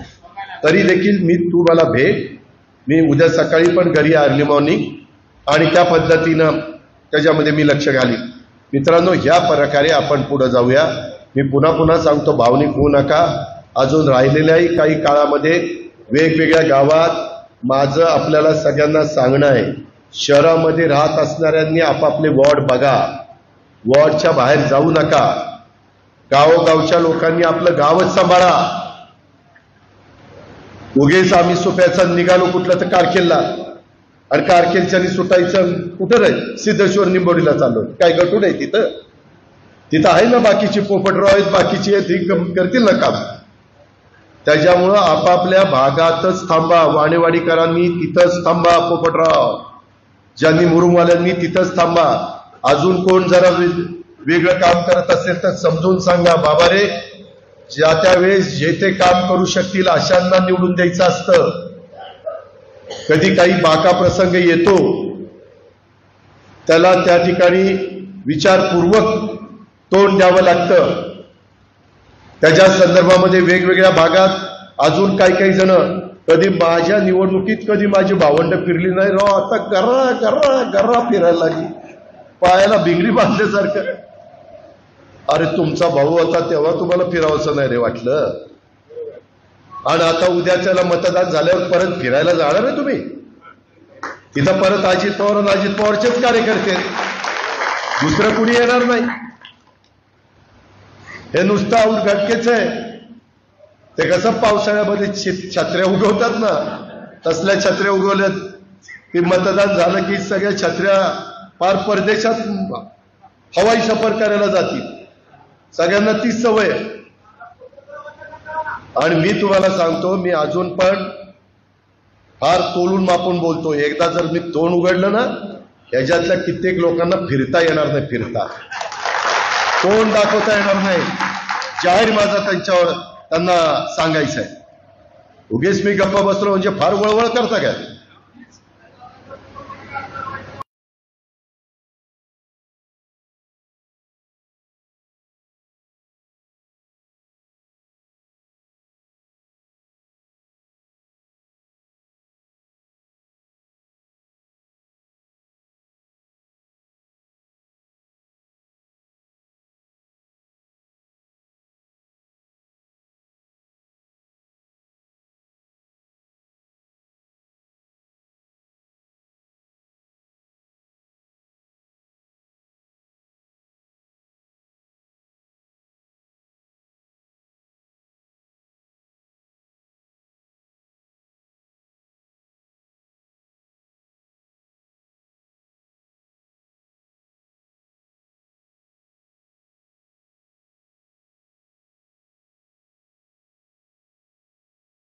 तरी देखील तू मला भेट, मी उद्या सकाळी पण घरी अर्ली मॉर्निंग, आणि त्या पद्धतीनं त्याच्यामध्ये मी लक्ष घालीन. मित्रांनो, ह्या प्रकारे आपण पुढे जाऊया. मी पुन्हा सांगतो, भावनिक होऊ नका. अजून राहिलेल्याही काही काळामध्ये वेगवेगळ्या गावात माझं आपल्याला सगळ्यांना सांगणं आहे, शहरामध्ये राहत असणाऱ्यांनी आपापले वॉर्ड बघा, वॉर्डच्या बाहेर जाऊ नका. गावोगावच्या लोकांनी आपलं गावच सांभाळा. उगेच आम्ही सोप्याचा निघालो कुठलं तर कारकेलला, आणि कारकेलच्यानी सुटायचं कुठं रे? सिद्धेश्वर निंबोडीला चाललो. काय गटून आहे तिथं? तिथं आहे ना बाकीची पोपटराव आहेत, बाकीची आहेत, करतील ना काम. त्याच्यामुळं आपापल्या भागातच थांबा. वाणेवाडीकरांनी तिथंच थांबा, पोपटराव ज्यांनी मुरुमवाल्यांनी तिथंच थांबा. अजून कोण जरा वेगळं काम करत असेल तर समजून सांगा. बाबा रे, ज्या त्या वेळेस जे ते काम करू शकतील अशांना निवडून द्यायचं असतं. कधी काही बाका प्रसंग येतो त्याला त्या ठिकाणी विचारपूर्वक तोंड द्यावं लागतं. त्याच्या संदर्भामध्ये वेगवेगळ्या भागात अजून काही जण, कधी माझ्या निवडणुकीत कधी माझी भावंड फिरली नाही राव, आता गर्रा फिरायला लागली, पायाला भिंगरी बांधल्यासारखं. अरे तुमचा भाऊ होता तेव्हा तुम्हाला फिरावंसं नाही रे वाटलं, आणि आता उद्याच्याला मतदान झाल्यावर परत फिरायला जाणार आहे तुम्ही? तिथं परत अजित पवार आणि अजित पवारचेच कार्यकर्ते, दुसरं कुणी येणार नाही. हे नुसतं घटकेच आहे. ते कसं पावसाळ्यामध्ये छत्र्या उगवतात ना, तसल्या छत्र्या उगवल्यात की मतदान झालं की सगळ्या छत्र्या पार परदेशात हवाई सफर करायला जातील. सगळ्यांना तीच सवय आहे. आणि मी तुम्हाला सांगतो, मी अजून पण फार तोलून मापून बोलतो. एकदा जर मी तोंड उघडलं ना, ह्याच्यातल्या कित्येक लोकांना फिरता येणार नाही. फिरता तोंड दाखवता येणार नाही. जाहीर माझा त्यांना सांगायचं आहे. उगीच मी गप्पा बसलो म्हणजे फार वळवळ करता काय?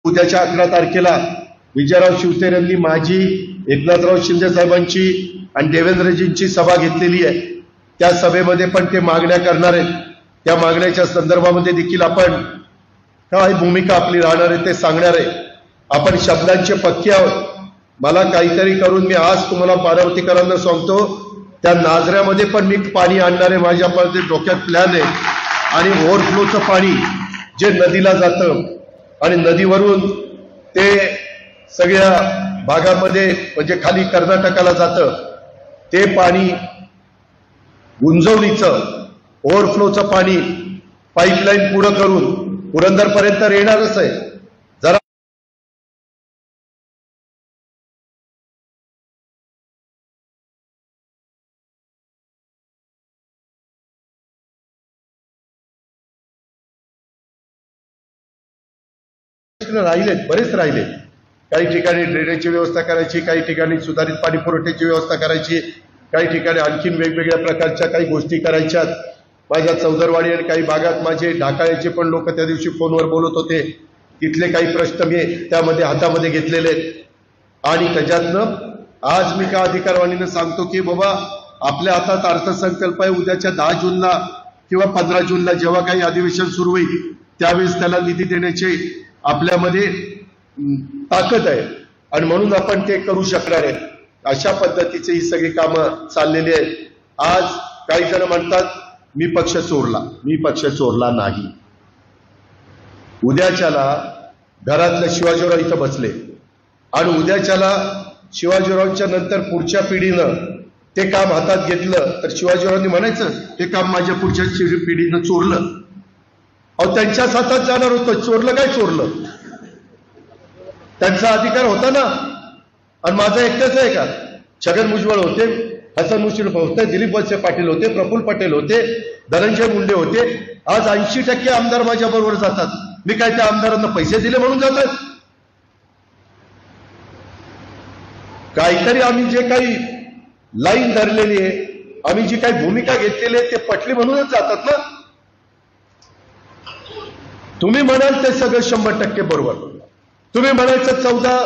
उद्याच्या 11 तारखेला विजयराव शिवसेनेंनी माझी, एकनाथराव शिंदे साहेबांची आणि देवेंद्रजींची सभा घेतलेली आहे. त्या सभेमध्ये पण ते मागण्या करणार आहेत. त्या मागण्याच्या संदर्भामध्ये देखील आपण काय भूमिका आपली राहणार आहे ते सांगणार आहे. आपण शब्दांचे पक्के आहोत. मला काहीतरी करून मी आज तुम्हाला बारामतीकरांना सांगतो, त्या नाझऱ्यामध्ये पण मी पाणी आणणार आहे. माझ्या डोक्यात प्लॅन आहे. आणि ओव्हरफ्लोचं पाणी जे नदीला जातं आणि नदीवरून ते सगळ्या भागामध्ये म्हणजे खाली कर्नाटकाला जातं, ते पाणी गुंजवणीचं ओव्हरफ्लोचं पाणी पाईपलाईन पुढं करून पुरंदरपर्यंत येणारच आहे. जरा राहिलेत, बरेच राहिले. काही ठिकाणी ड्रेनेजची व्यवस्था करायची, काही ठिकाणी सुधारित पाणी पुरवठ्याची व्यवस्था करायची, काही ठिकाणी आणखीन वेगवेगळ्या प्रकारच्या काही गोष्टी करायच्यात. माझ्या चौदरवाडी आणि काही भागात माझे ढाकाळ्याचे पण लोक त्या दिवशी फोनवर बोलत होते. तिथले काही प्रश्न मी त्यामध्ये हातामध्ये घेतलेले आहेत. आणि त्याच्यातनं आज मी का अधिकारवाणीनं सांगतो की बाबा आपल्या हातात अर्थसंकल्प आहे. उद्याच्या 10 जूनला किंवा 15 जूनला जेव्हा काही अधिवेशन सुरू होईल त्यावेळेस त्याला निधी देण्याचे आपल्यामध्ये ताकद आहे आणि म्हणून आपण ते करू शकणार आहे. अशा पद्धतीची ही सगळी कामं चाललेली आहेत. आज काही जण म्हणतात मी पक्ष चोरला. मी पक्ष चोरला नाही. उद्याच्याला घरातल्या शिवाजीराव इथं बसले आणि उद्याच्याला शिवाजीरावांच्या नंतर पुढच्या पिढीनं ते काम हातात घेतलं तर शिवाजीरावांनी म्हणायचं हे काम माझ्या पुढच्या पिढीनं चोरलं. अहो त्यांच्याच हातात जाणार होतं. चोरलं काय? चोरलं. त्यांचा अधिकार होता ना. आणि माझा एकटाच आहे का? छगन भुजबळ होते, हसन मुश्रीफ होते, दिलीप वळसे पाटील होते, प्रफुल्ल पटेल होते, धनंजय मुंडे होते. आज 80% आमदार माझ्या बरोबर जातात. मी काय त्या आमदारांना पैसे दिले म्हणून जातात? काहीतरी आम्ही जे काही लाईन धरलेली आहे, आम्ही जी काही भूमिका घेतलेली आहे ते पटली म्हणूनच जातात ना. तुम्ही म्हणाल ते सगळं 100% बरोबर. तुम्ही म्हणायचं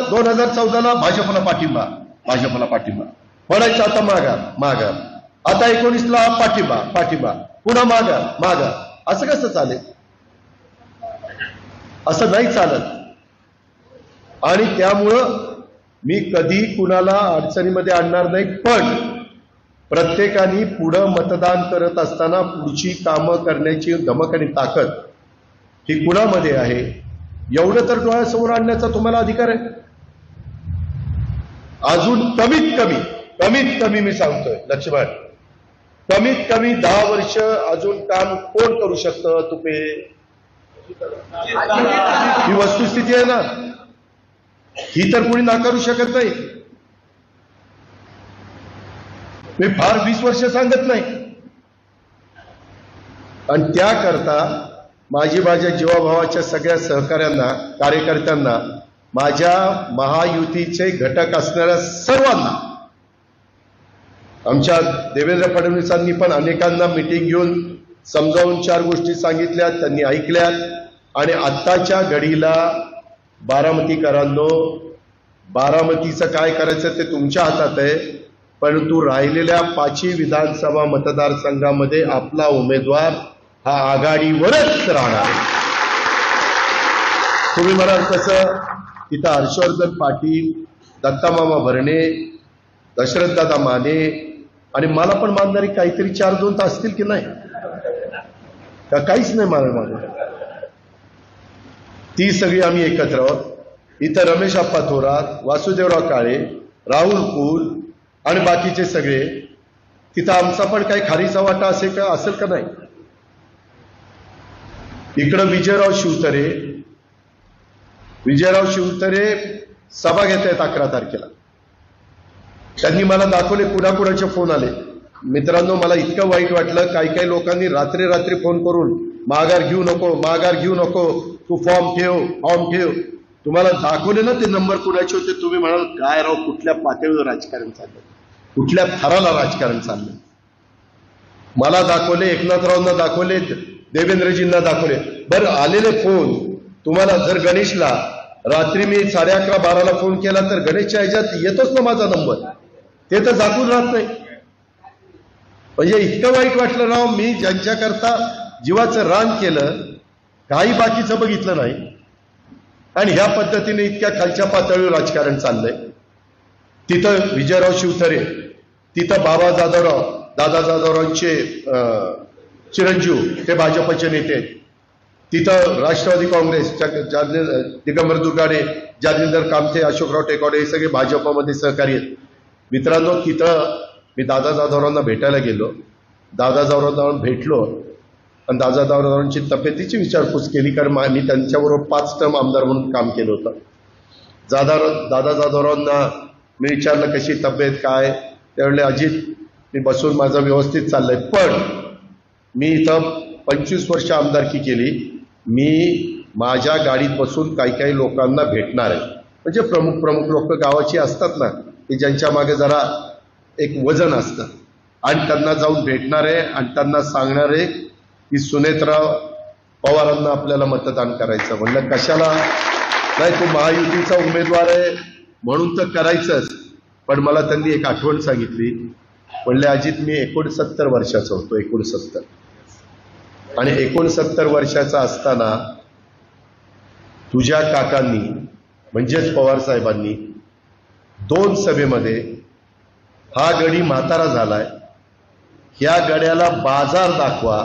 2014ला भाजपला पाठिंबा, भाजपला पाठिंबा म्हणायचं, आता मागा, आता 19ला पाठिंबा, पुन्हा मागा. असं कसं चालेल? असं नाही चालत. आणि त्यामुळं मी कधी कुणाला अडचणीमध्ये आणणार नाही. पण प्रत्येकाने पुढं मतदान करत असताना पुढची कामं करण्याची धमक आणि ताकद ही कुणामध्ये आहे एवढं तर डोळ्यासमोर आणण्याचा तुम्हाला अधिकार आहे. अजून कमीत कमी मी सांगतोय लक्ष्मण, कमीत कमी 10 वर्ष अजून काम कोण करू शकतं? तुपे ही वस्तुस्थिती आहे ना. ही तर कोणी नाकारू शकत नाही. मी फार 20 वर्ष सांगत नाही. आणि त्याकरता माझ्या जीवाभावाच्या सगळ्या सहकाऱ्यांना, कार्यकर्त्यांना, माझ्या महायुतीचे घटक असणाऱ्या सर्वांना, आमच्या देवेंद्र फडणवीसांनी पण अनेकांना मिटिंग घेऊन समजावून 4 गोष्टी सांगितल्या, त्यांनी ऐकल्यात. आणि आत्ताच्या घडीला बारामतीकरांनो, बारामतीचं काय करायचं ते तुमच्या हातात आहे, परंतु राहिलेल्या 5 विधानसभा मतदारसंघामध्ये आपला उमेदवार हा आघाडीवरच राहणार आहे. तुम्ही म्हणाल कसं, तिथं हर्षवर्धन पाटील, दत्तामामा भरणे, दशरथदादा माने आणि मला पण मानणारी काहीतरी 4-2 तास असतील की नाही का? काहीच नाही मला. ती सगळी आम्ही एकत्र आहोत. इथं रमेश आप्पा थोरात, वासुदेवराव काळे, राहुल कुल आणि बाकीचे सगळे. तिथं आमचा पण काही खारीचा वाटा असेल का नाही? इकडं विजयराव शिवतरे सभा घेत आहेत 11 तारखेला. त्यांनी मला दाखवले, कुणाकुणाचे फोन आले. मित्रांनो, मला इतकं वाईट वाटलं, काही लोकांनी रात्री फोन करून माघार घेऊ नको, तू फॉर्म ठेव. तुम्हाला दाखवले ना ते नंबर कुणाचे होते. तुम्ही म्हणाल काय राव, कुठल्या पातळीवर राजकारण चाललं, कुठल्या थराला राजकारण चाललं. मला दाखवले, एकनाथरावांना दाखवले, देवेंद्रजींना दाखवले. बरं, आलेले फोन तुम्हाला, जर गणेशला रात्री मी 11:30-12ला फोन केला तर गणेशच्या ह्याच्यात येतोच ना माझा नंबर, ते तर दाखवून राहत नाही. म्हणजे इतकं वाईट वाटलं राव, मी ज्यांच्याकरता जीवाचं रान केलं, काही बाकीचं बघितलं नाही. आणि ह्या पद्धतीने इतक्या खालच्या पातळीवर राजकारण चाललंय. तिथं विजयराव शिवतरे, तिथं बाबा जाधवराव, दादा जाधवरावांचे चिरंजीव, ते भाजपचे नेते. तिथं राष्ट्रवादी काँग्रेस, दिगंबर दुर्गाडे, जालिंदर कामथे, अशोकराव टेकवाडे हे सगळे भाजपमध्ये सहकारी आहेत. मित्रांनो, तिथं मी दादा जाधवरावांना भेटायला गेलो. दादा जाधवरावांना भेटलो आणि दादा जाधवरावांची तब्येतीची विचारपूस केली, कारण मी त्यांच्याबरोबर 5 टर्म आमदार म्हणून काम केलं होतं. दादा जाधवरावांना मी विचारलं कशी तब्येत काय, त्यावेळेला अजित मी बसून माझं व्यवस्थित चाललंय. पण मी इथं 25 वर्ष आमदारकी केली. मी माझ्या गाडीत बसून काही लोकांना भेटणार आहे. म्हणजे प्रमुख लोक गावाची असतात ना, की ज्यांच्या मागे जरा एक वजन असतं, आणि त्यांना जाऊन भेटणार आहे आणि त्यांना सांगणार आहे की सुनेत्राव पवारांना आपल्याला मतदान करायचं. म्हणलं कशाला नाही, तू महायुतीचा उमेदवार आहे म्हणून तर करायचंच. पण मला त्यांनी एक आठवण सांगितली. म्हणले अजित, मी 69 वर्षाचा होतो, 69. आणि 69 वर्षाचा असताना तुझ्या काकांनी म्हणजेच पवार साहेबांनी 2 सभेमध्ये हा गडी म्हातारा झालाय, ह्या गड्याला बाजार दाखवा.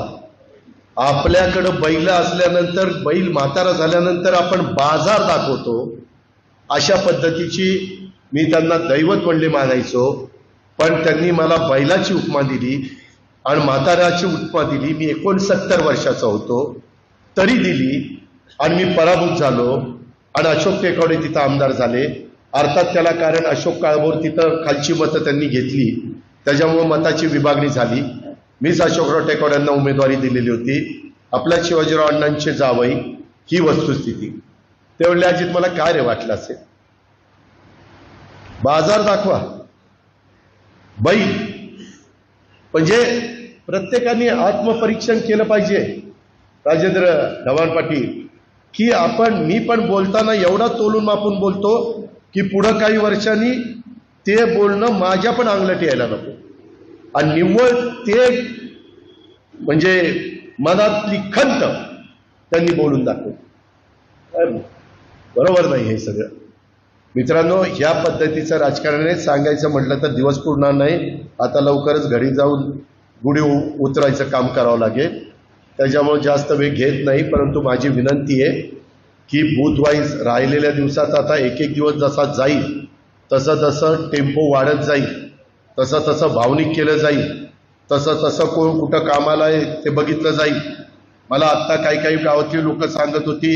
आपल्याकडं बैल असल्यानंतर, बैल म्हातारा झाल्यानंतर आपण बाजार दाखवतो. अशा पद्धतीची मी त्यांना दैवत म्हणले मानायचो. पण त्यांनी मला बैलाची उपमा दिली आणि म्हाताऱ्याची उपमा दिली. मी 69 वर्षाचा होतो तरी दिली, आणि मी पराभूत झालो. आणि अशोक टेकवाडे तिथं आमदार झाले. अर्थात त्याला कारण अशोक काळभोर तिथं खालची मतं त्यांनी घेतली, त्याच्यामुळे मताची विभागणी झाली. मीच अशोकराव टेकवाड्यांना उमेदवारी दिलेली होती. आपल्या शिवाजीराव अण्णांचे जावई, ही वस्तुस्थिती. त्यावेळी अजित, मला काय रे वाटलं असेल, बाजार दाखवा, बैल. म्हणजे प्रत्येकाने आत्मपरीक्षण केलं पाहिजे. राजेंद्र ढवाण पाटील, की मी पण बोलताना एवढा तोलून मापून बोलतो की पुढं काही वर्षांनी ते बोलणं माझ्या पण अंगलट यायला नको. आणि निव्वळ ते म्हणजे मनातली खंत त्यांनी बोलून दाखवली. बरोबर नाही हे सगळं. मित्रांनो, ह्या पद्धतीचं राजकारणाने सांगायचं म्हटलं तर दिवस पुरणार नाही. आता लवकरच घरी जाऊन गुढी उतरायचं काम करावं लागेल. त्याच्यामुळे जास्त वेळ घेत नाही, परंतु माझी विनंती आहे की बूथ वाईज राहिलेल्या दिवसात आता एक दिवस जसा जाईल तसं टेम्पो वाढत जाईल, तसं भावनिक केलं जाईल, तसं कोण कुठं कामाला आहे ते बघितलं जाईल. मला आत्ता काही गावातली लोक सांगत होती,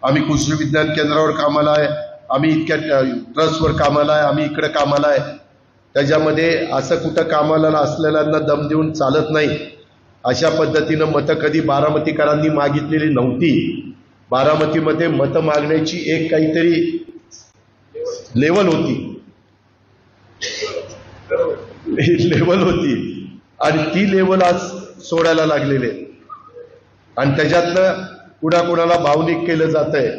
आम्ही कृषी विज्ञान केंद्रावर कामाला आहे, आम्ही इतक्या ट्रस्टवर कामाला आहे, आम्ही इकडे कामाला आहे. त्याच्यामध्ये असं कुठं कामाला असलेल्यांना दम देऊन चालत नाही. अशा पद्धतीनं मतं कधी बारामतीकरांनी मागितलेली नव्हती. बारामतीमध्ये मतं मागण्याची एक काहीतरी लेवल होती, आणि ती लेवल आज सोडायला लागलेले. आणि त्याच्यातनं कुणाकुणाला भावनिक केलं जात आहे,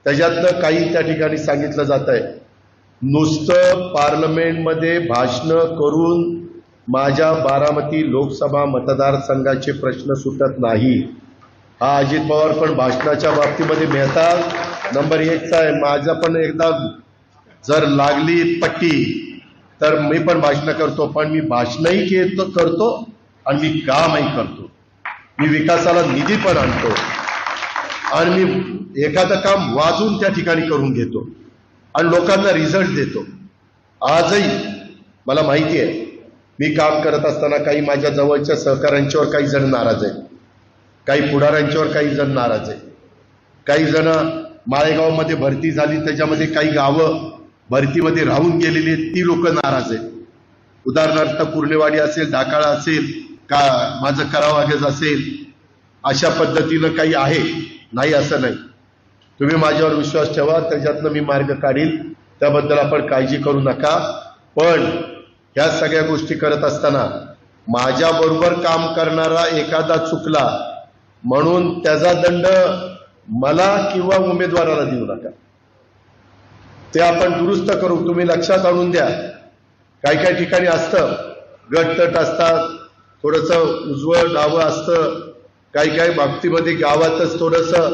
त्याच्यातनं काही त्या ठिकाणी सांगितलं जात आहे. नुसतं पार्लमेंटमध्ये भाषणं करून माझ्या बारामती लोकसभा मतदारसंघाचे प्रश्न सुटत नाही. हा अजित पवार पण भाषणाच्या बाबतीमध्ये मेहता नंबर 1चा आहे. माझा पण एकदा जर लागली पट्टी तर मी पण भाषण करतो, पण मी भाषणही करतो आणि मी कामही करतो. मी विकासाला निधी पण आणतो आणि मी एखादं काम वाजून त्या ठिकाणी करून घेतो आणि लोकांना रिझल्ट देतो. आजही मला माहिती आहे, मी काम करत असताना काही माझ्या जवळच्या सहकाऱ्यांच्यावर काही जण नाराज आहेत, काही पुढाऱ्यांच्यावर काही जण नाराज आहेत, काही जण माळेगावमध्ये भरती झाली त्याच्यामध्ये काही गावं भरतीमध्ये राहून गेलेली ती लोक नाराज आहेत. उदाहरणार्थ कुर्लेवाडी असेल, ढाकाळा असेल, का माझं करावागज असेल, अशा पद्धतीनं काही आहे, नाही असं नाही. तुम्ही माझ्यावर विश्वास ठेवा, त्याच्यातनं मी मार्ग काढील, त्याबद्दल आपण काळजी करू नका. पण ह्या सगळ्या गोष्टी करत असताना माझ्याबरोबर काम करणारा एखादा चुकला म्हणून त्याचा दंड मला किंवा उमेदवाराला देऊ नका. ते आपण दुरुस्त करू. तुम्ही लक्षात आणून द्या, काही काही ठिकाणी असतं, गटतट असतात, थोडंसं उजवं डावं असतं, काही काही बाबतीमध्ये गावातच थोडंसं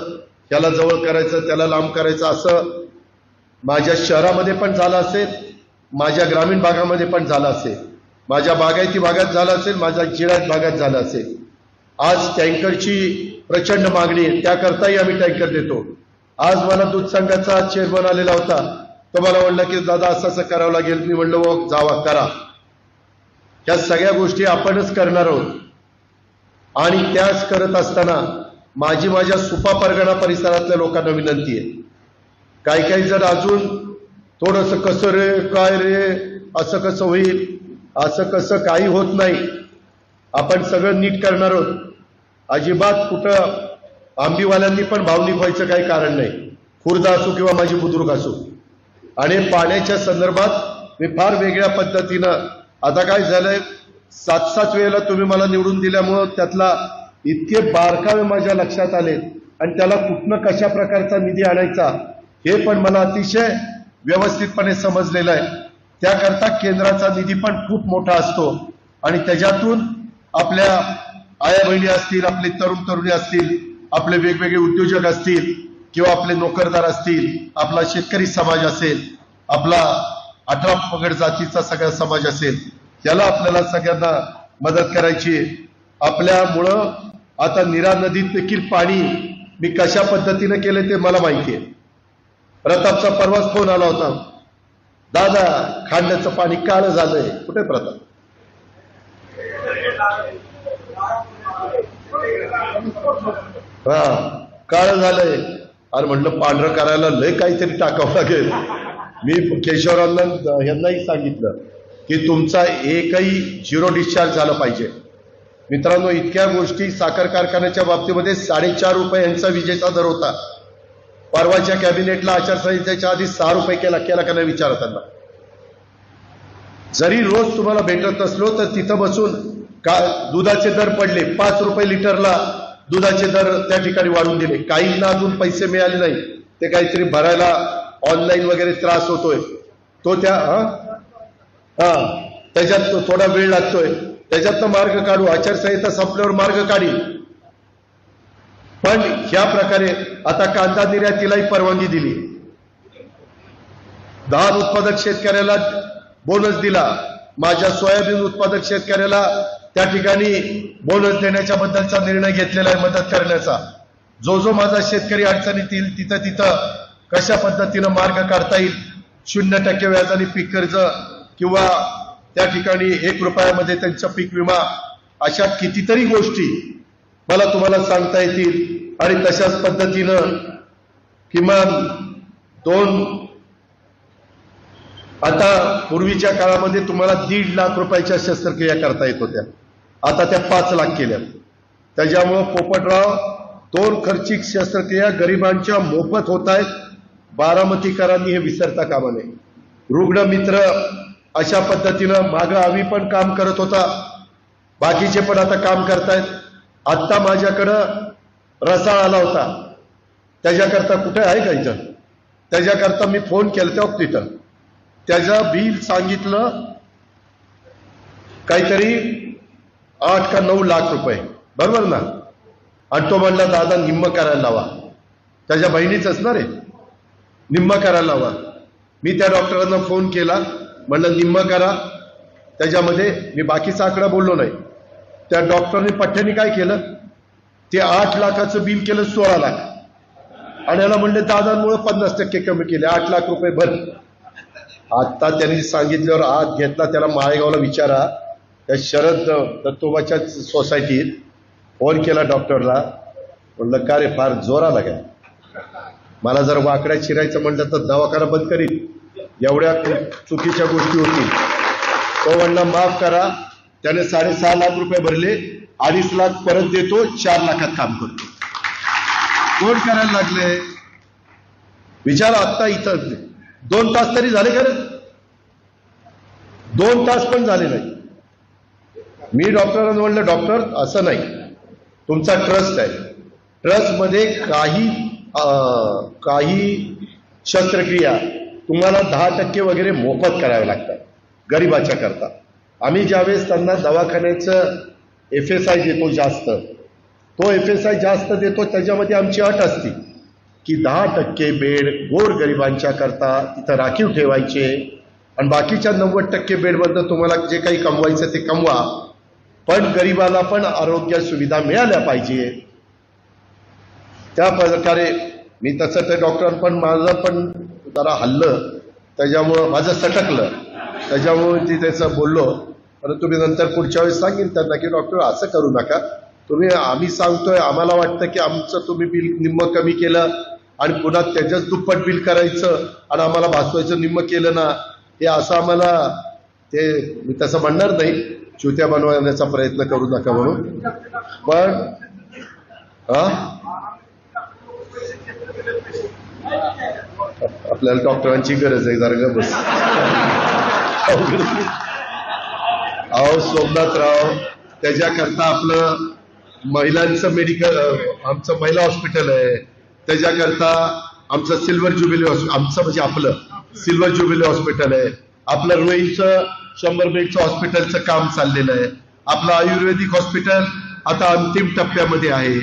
त्याला जवळ करायचं त्याला लांब करायचं, असं माझ्या शहरामध्ये पण झालं असेल, माझ्या ग्रामीण भागामध्ये पण झालं असेल, माझ्या बागायती भागात झालं असेल, माझ्या जिल्ह्यात भागात झालं असेल. आज टँकरची प्रचंड मागणी आहे, त्याकरताही आम्ही टँकर देतो. आज मला दूध संघाचा चेअरमन आलेला होता, तो मला म्हणला की दादा असं असं करावं लागेल. मी म्हणलं हो जावा करा. या सगळ्या गोष्टी आपणच करणार आहोत. आणि त्याच करत असताना माझ्या सुपा परगणा परिसरातल्या लोकांना विनंती आहे, काही काही जर अजून थोडंसं कसं रे काय रे असं कसं होईल, असं कसं काही होत नाही, आपण सगळं नीट करणार आहोत. अजिबात कुठं आंबीवाल्यांनी पण भावनिक व्हायचं काही कारण नाही, खुर्द असो किंवा माझी बुद्रुक असो. आणि पाण्याच्या संदर्भात मी फार वेगळ्या पद्धतीनं, आता काय झालंय, 7-7 वेळेला तुम्ही मला निवडून दिल्यामुळं त्यातला इतके बारकावे माझ्या लक्षात आले आणि त्याला कुठनं कशा प्रकारचा निधी आणायचा हे पण मला अतिशय व्यवस्थितपणे समजलेलं आहे. त्याकरता केंद्राचा निधी पण खूप मोठा असतो आणि त्याच्यातून आपल्या आया बहिणी असतील, आपले तरुण तरुणी असतील, आपले वेगवेगळे उद्योजक असतील किंवा आपले नोकरदार असतील, आपला शेतकरी समाज असेल, आपला 18 पगड जातीचा सगळा समाज असेल, त्याला आपल्याला सगळ्यांना मदत करायची. आपल्यामुळं आता नीरा नदीत देखील पाणी मी कशा पद्धतीने केले ते मला माहिती आहे. प्रतापचा परवाच फोन आला होता, दादा खांड्याचं पाणी काळं झालंय. कुठे प्रताप? हा काळं झालंय. अरे म्हटलं पांढरं करायला लय काहीतरी टाकावं लागेल. मी केशवरावांना यांनाही सांगितलं की तुमचा एकही झिरो डिस्चार्ज झाला पाहिजे. मित्रांनो, इतक्या गोष्टी साखर कारखान्याच्या बाबतीमध्ये 4.5 रुपये यांचा विजेचा दर होता. परवाच्या कॅबिनेटला आचारसंहितेच्या आधी 6 रुपये केला का नाही विचारा त्यांना. जरी रोज तुम्हाला भेटत नसलो तर तिथं बसून दुधाचे दर पडले, 5 रुपये लिटरला दुधाचे दर त्या ठिकाणी वाढून दिले. काहींना अजून पैसे मिळाले नाही, ते काहीतरी भरायला ऑनलाईन वगैरे त्रास होतोय, तो त्याच्यात थोडा वेळ लागतोय, त्याच्यातनं मार्ग काढू. आचारसंहिता संपल्यावर मार्ग काढी. पण ह्या प्रकारे आता कांदा निर्यातीलाही परवानगी दिली, धान उत्पादक शेतकऱ्याला बोनस दिला, माझ्या सोयाबीन उत्पादक शेतकऱ्याला त्या ठिकाणी बोनस देण्याच्या बद्दलचा निर्णय घेतलेला आहे, मदत करण्याचा. जो माझा शेतकरी अडचणीत येईल तिथं कशा पद्धतीनं मार्ग काढता येईल, 0% व्याजाने पीक कर्ज किंवा त्या ठिकाणी 1 रुपयामध्ये त्यांचा पीक विमा, अशा कितीतरी गोष्टी मला तुम्हाला सांगता येतील. आणि तशाच पद्धतीनं किमान 2 आता पूर्वीच्या काळामध्ये तुम्हाला 1.5 लाख रुपयाच्या शस्त्रक्रिया करता येत होत्या, आता त्या 5 लाख केल्या. त्याच्यामुळं पोपटराव 2 खर्चिक शस्त्रक्रिया गरिबांच्या मोफत होत आहेत. बारामतीकरांनी हे विसरता कामा नये. रुग्ण मित्र अशा पद्धतीनं मागं आम्ही पण काम करत होता, बाकीचे पण आता काम करतायत. आत्ता माझ्याकडं रसाळ आला होता, त्याच्याकरता कुठे आहे का इथं, त्याच्याकरता मी फोन केला तिथं, त्याचं बिल सांगितलं काहीतरी 8 का 9 लाख रुपये, बरोबर ना. आणि तो म्हणला दादा निम्म करायला लावा. त्याच्या बहिणीच असणार आहे, निम्म करायला लावा. मी त्या डॉक्टरांना फोन केला, म्हणलं निम्म करा. त्याच्यामध्ये मी बाकीचा आकडा बोललो नाही. त्या डॉक्टरने पठ्ठ्याने काय केलं, ते 8 लाखाचं बिल केलं 16 लाख, आणि याला म्हणले दादांमुळे 50% कमी केले, 8 लाख रुपये भर. आता त्यांनी सांगितल्यावर आत घेतला. त्याला माळेगावला विचारा, त्या शरद दत्तोबाच्या सोसायटीत फोन केला डॉक्टरला, म्हणलं का रे फार जोराला काय, मला जर वाकड्या शिरायचं म्हटलं तर दवाखाना बंद करील, एवढ्या चुकीच्या गोष्टी होतील. तो म्हणला माफ करा. त्याने 6.5 लाख रुपये भरले, 2.5 लाख परत देतो, 4 लाखात काम करतो. कोण करायला लागले विचार. आत्ता इथं 2 तास तरी झाले खरं, 2 तास पण झाले नाही. मी डॉक्टरांना म्हणलं डॉक्टर असं नाही, तुमचा ट्रस्ट आहे, ट्रस्टमध्ये काही शस्त्रक्रिया तुम्हाला 10% वगैरे मोफत कराव्या लागतात गरिबाच्या करता. आम्ही ज्यावेळेस त्यांना दवाखान्याचं FSI देतो जास्त, तो FSI जास्त देतो, त्याच्यामध्ये आमची अट असते की 10% बेड गोरगरिबांच्या करता तिथं राखीव ठेवायचे, आणि बाकीच्या 90% बेडमधनं तुम्हाला जे काही कमवायचं ते कमवा, पण गरिबाला पण आरोग्य सुविधा मिळाल्या पाहिजे. त्या प्रकारे मी तसं ते डॉक्टर पण माझं पण जरा हल्लं, त्याच्यामुळं माझं सटकलं, त्याच्यामुळे ती त्याचं बोललो. परंतु मी नंतर पुढच्या वेळेस सांगेन त्यांना की डॉक्टर असं करू नका तुम्ही, आम्ही सांगतोय, आम्हाला वाटतं की आमचं तुम्ही बिल निम्म कमी केलं आणि पुन्हा त्याच्याच दुप्पट बिल करायचं आणि आम्हाला भासवायचं निम्म केलं ना, हे असं आम्हाला, ते मी तसं म्हणणार नाही, चुत्या बनवण्याचा प्रयत्न करू नका म्हणून. पण आपल्याला डॉक्टरांची गरज आहे, जरा बस. अहो सोमनाथराव, त्याच्याकरता आपलं महिलांचं मेडिकल, आमचं महिला हॉस्पिटल आहे, त्याच्याकरता आमचं सिल्वर ज्युबिली, आमचं म्हणजे आपलं सिल्वर ज्युबिली हॉस्पिटल आहे, आपलं रोईचं 100 बेडचं हॉस्पिटलचं काम चाललेलं आहे, आपलं आयुर्वेदिक हॉस्पिटल आता अंतिम टप्प्यामध्ये आहे,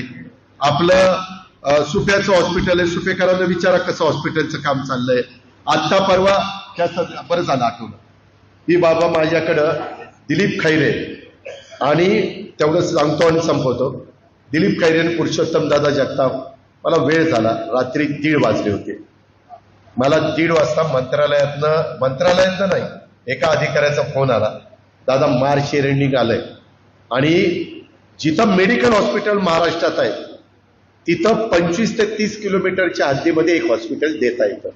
आपलं सुप्याचं हॉस्पिटल आहे, सुपेकरांना विचारा कसं हॉस्पिटलचं काम चाललंय. आत्ता परवा बरं झालं आठवलं, ही बाबा माझ्याकडं दिलीप खैरे, आणि तेवढं सांगतो आणि संपवतो, दिलीप खैरे आणि पुरुषोत्तम दादा जगताप, मला वेळ झाला, रात्री 1:30 वाजले होते. मला 1:30 वाजता मंत्रालयातनं नाही, एका अधिकाऱ्याचा फोन आला, दादा मार्च रेंडिंग आलंय आणि जिथं मेडिकल हॉस्पिटल महाराष्ट्रात आहे तिथं 25 ते 30 किलोमीटरच्या हद्दीमध्ये एक हॉस्पिटल देता येतं,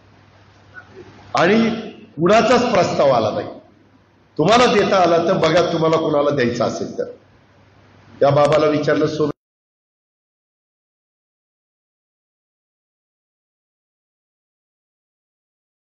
आणि कुणाचाच प्रस्ताव आला नाही. तुम्हाला देता आला तर बघा, तुम्हाला कुणाला द्यायचं असेल तर. त्या बाबाला विचारलं,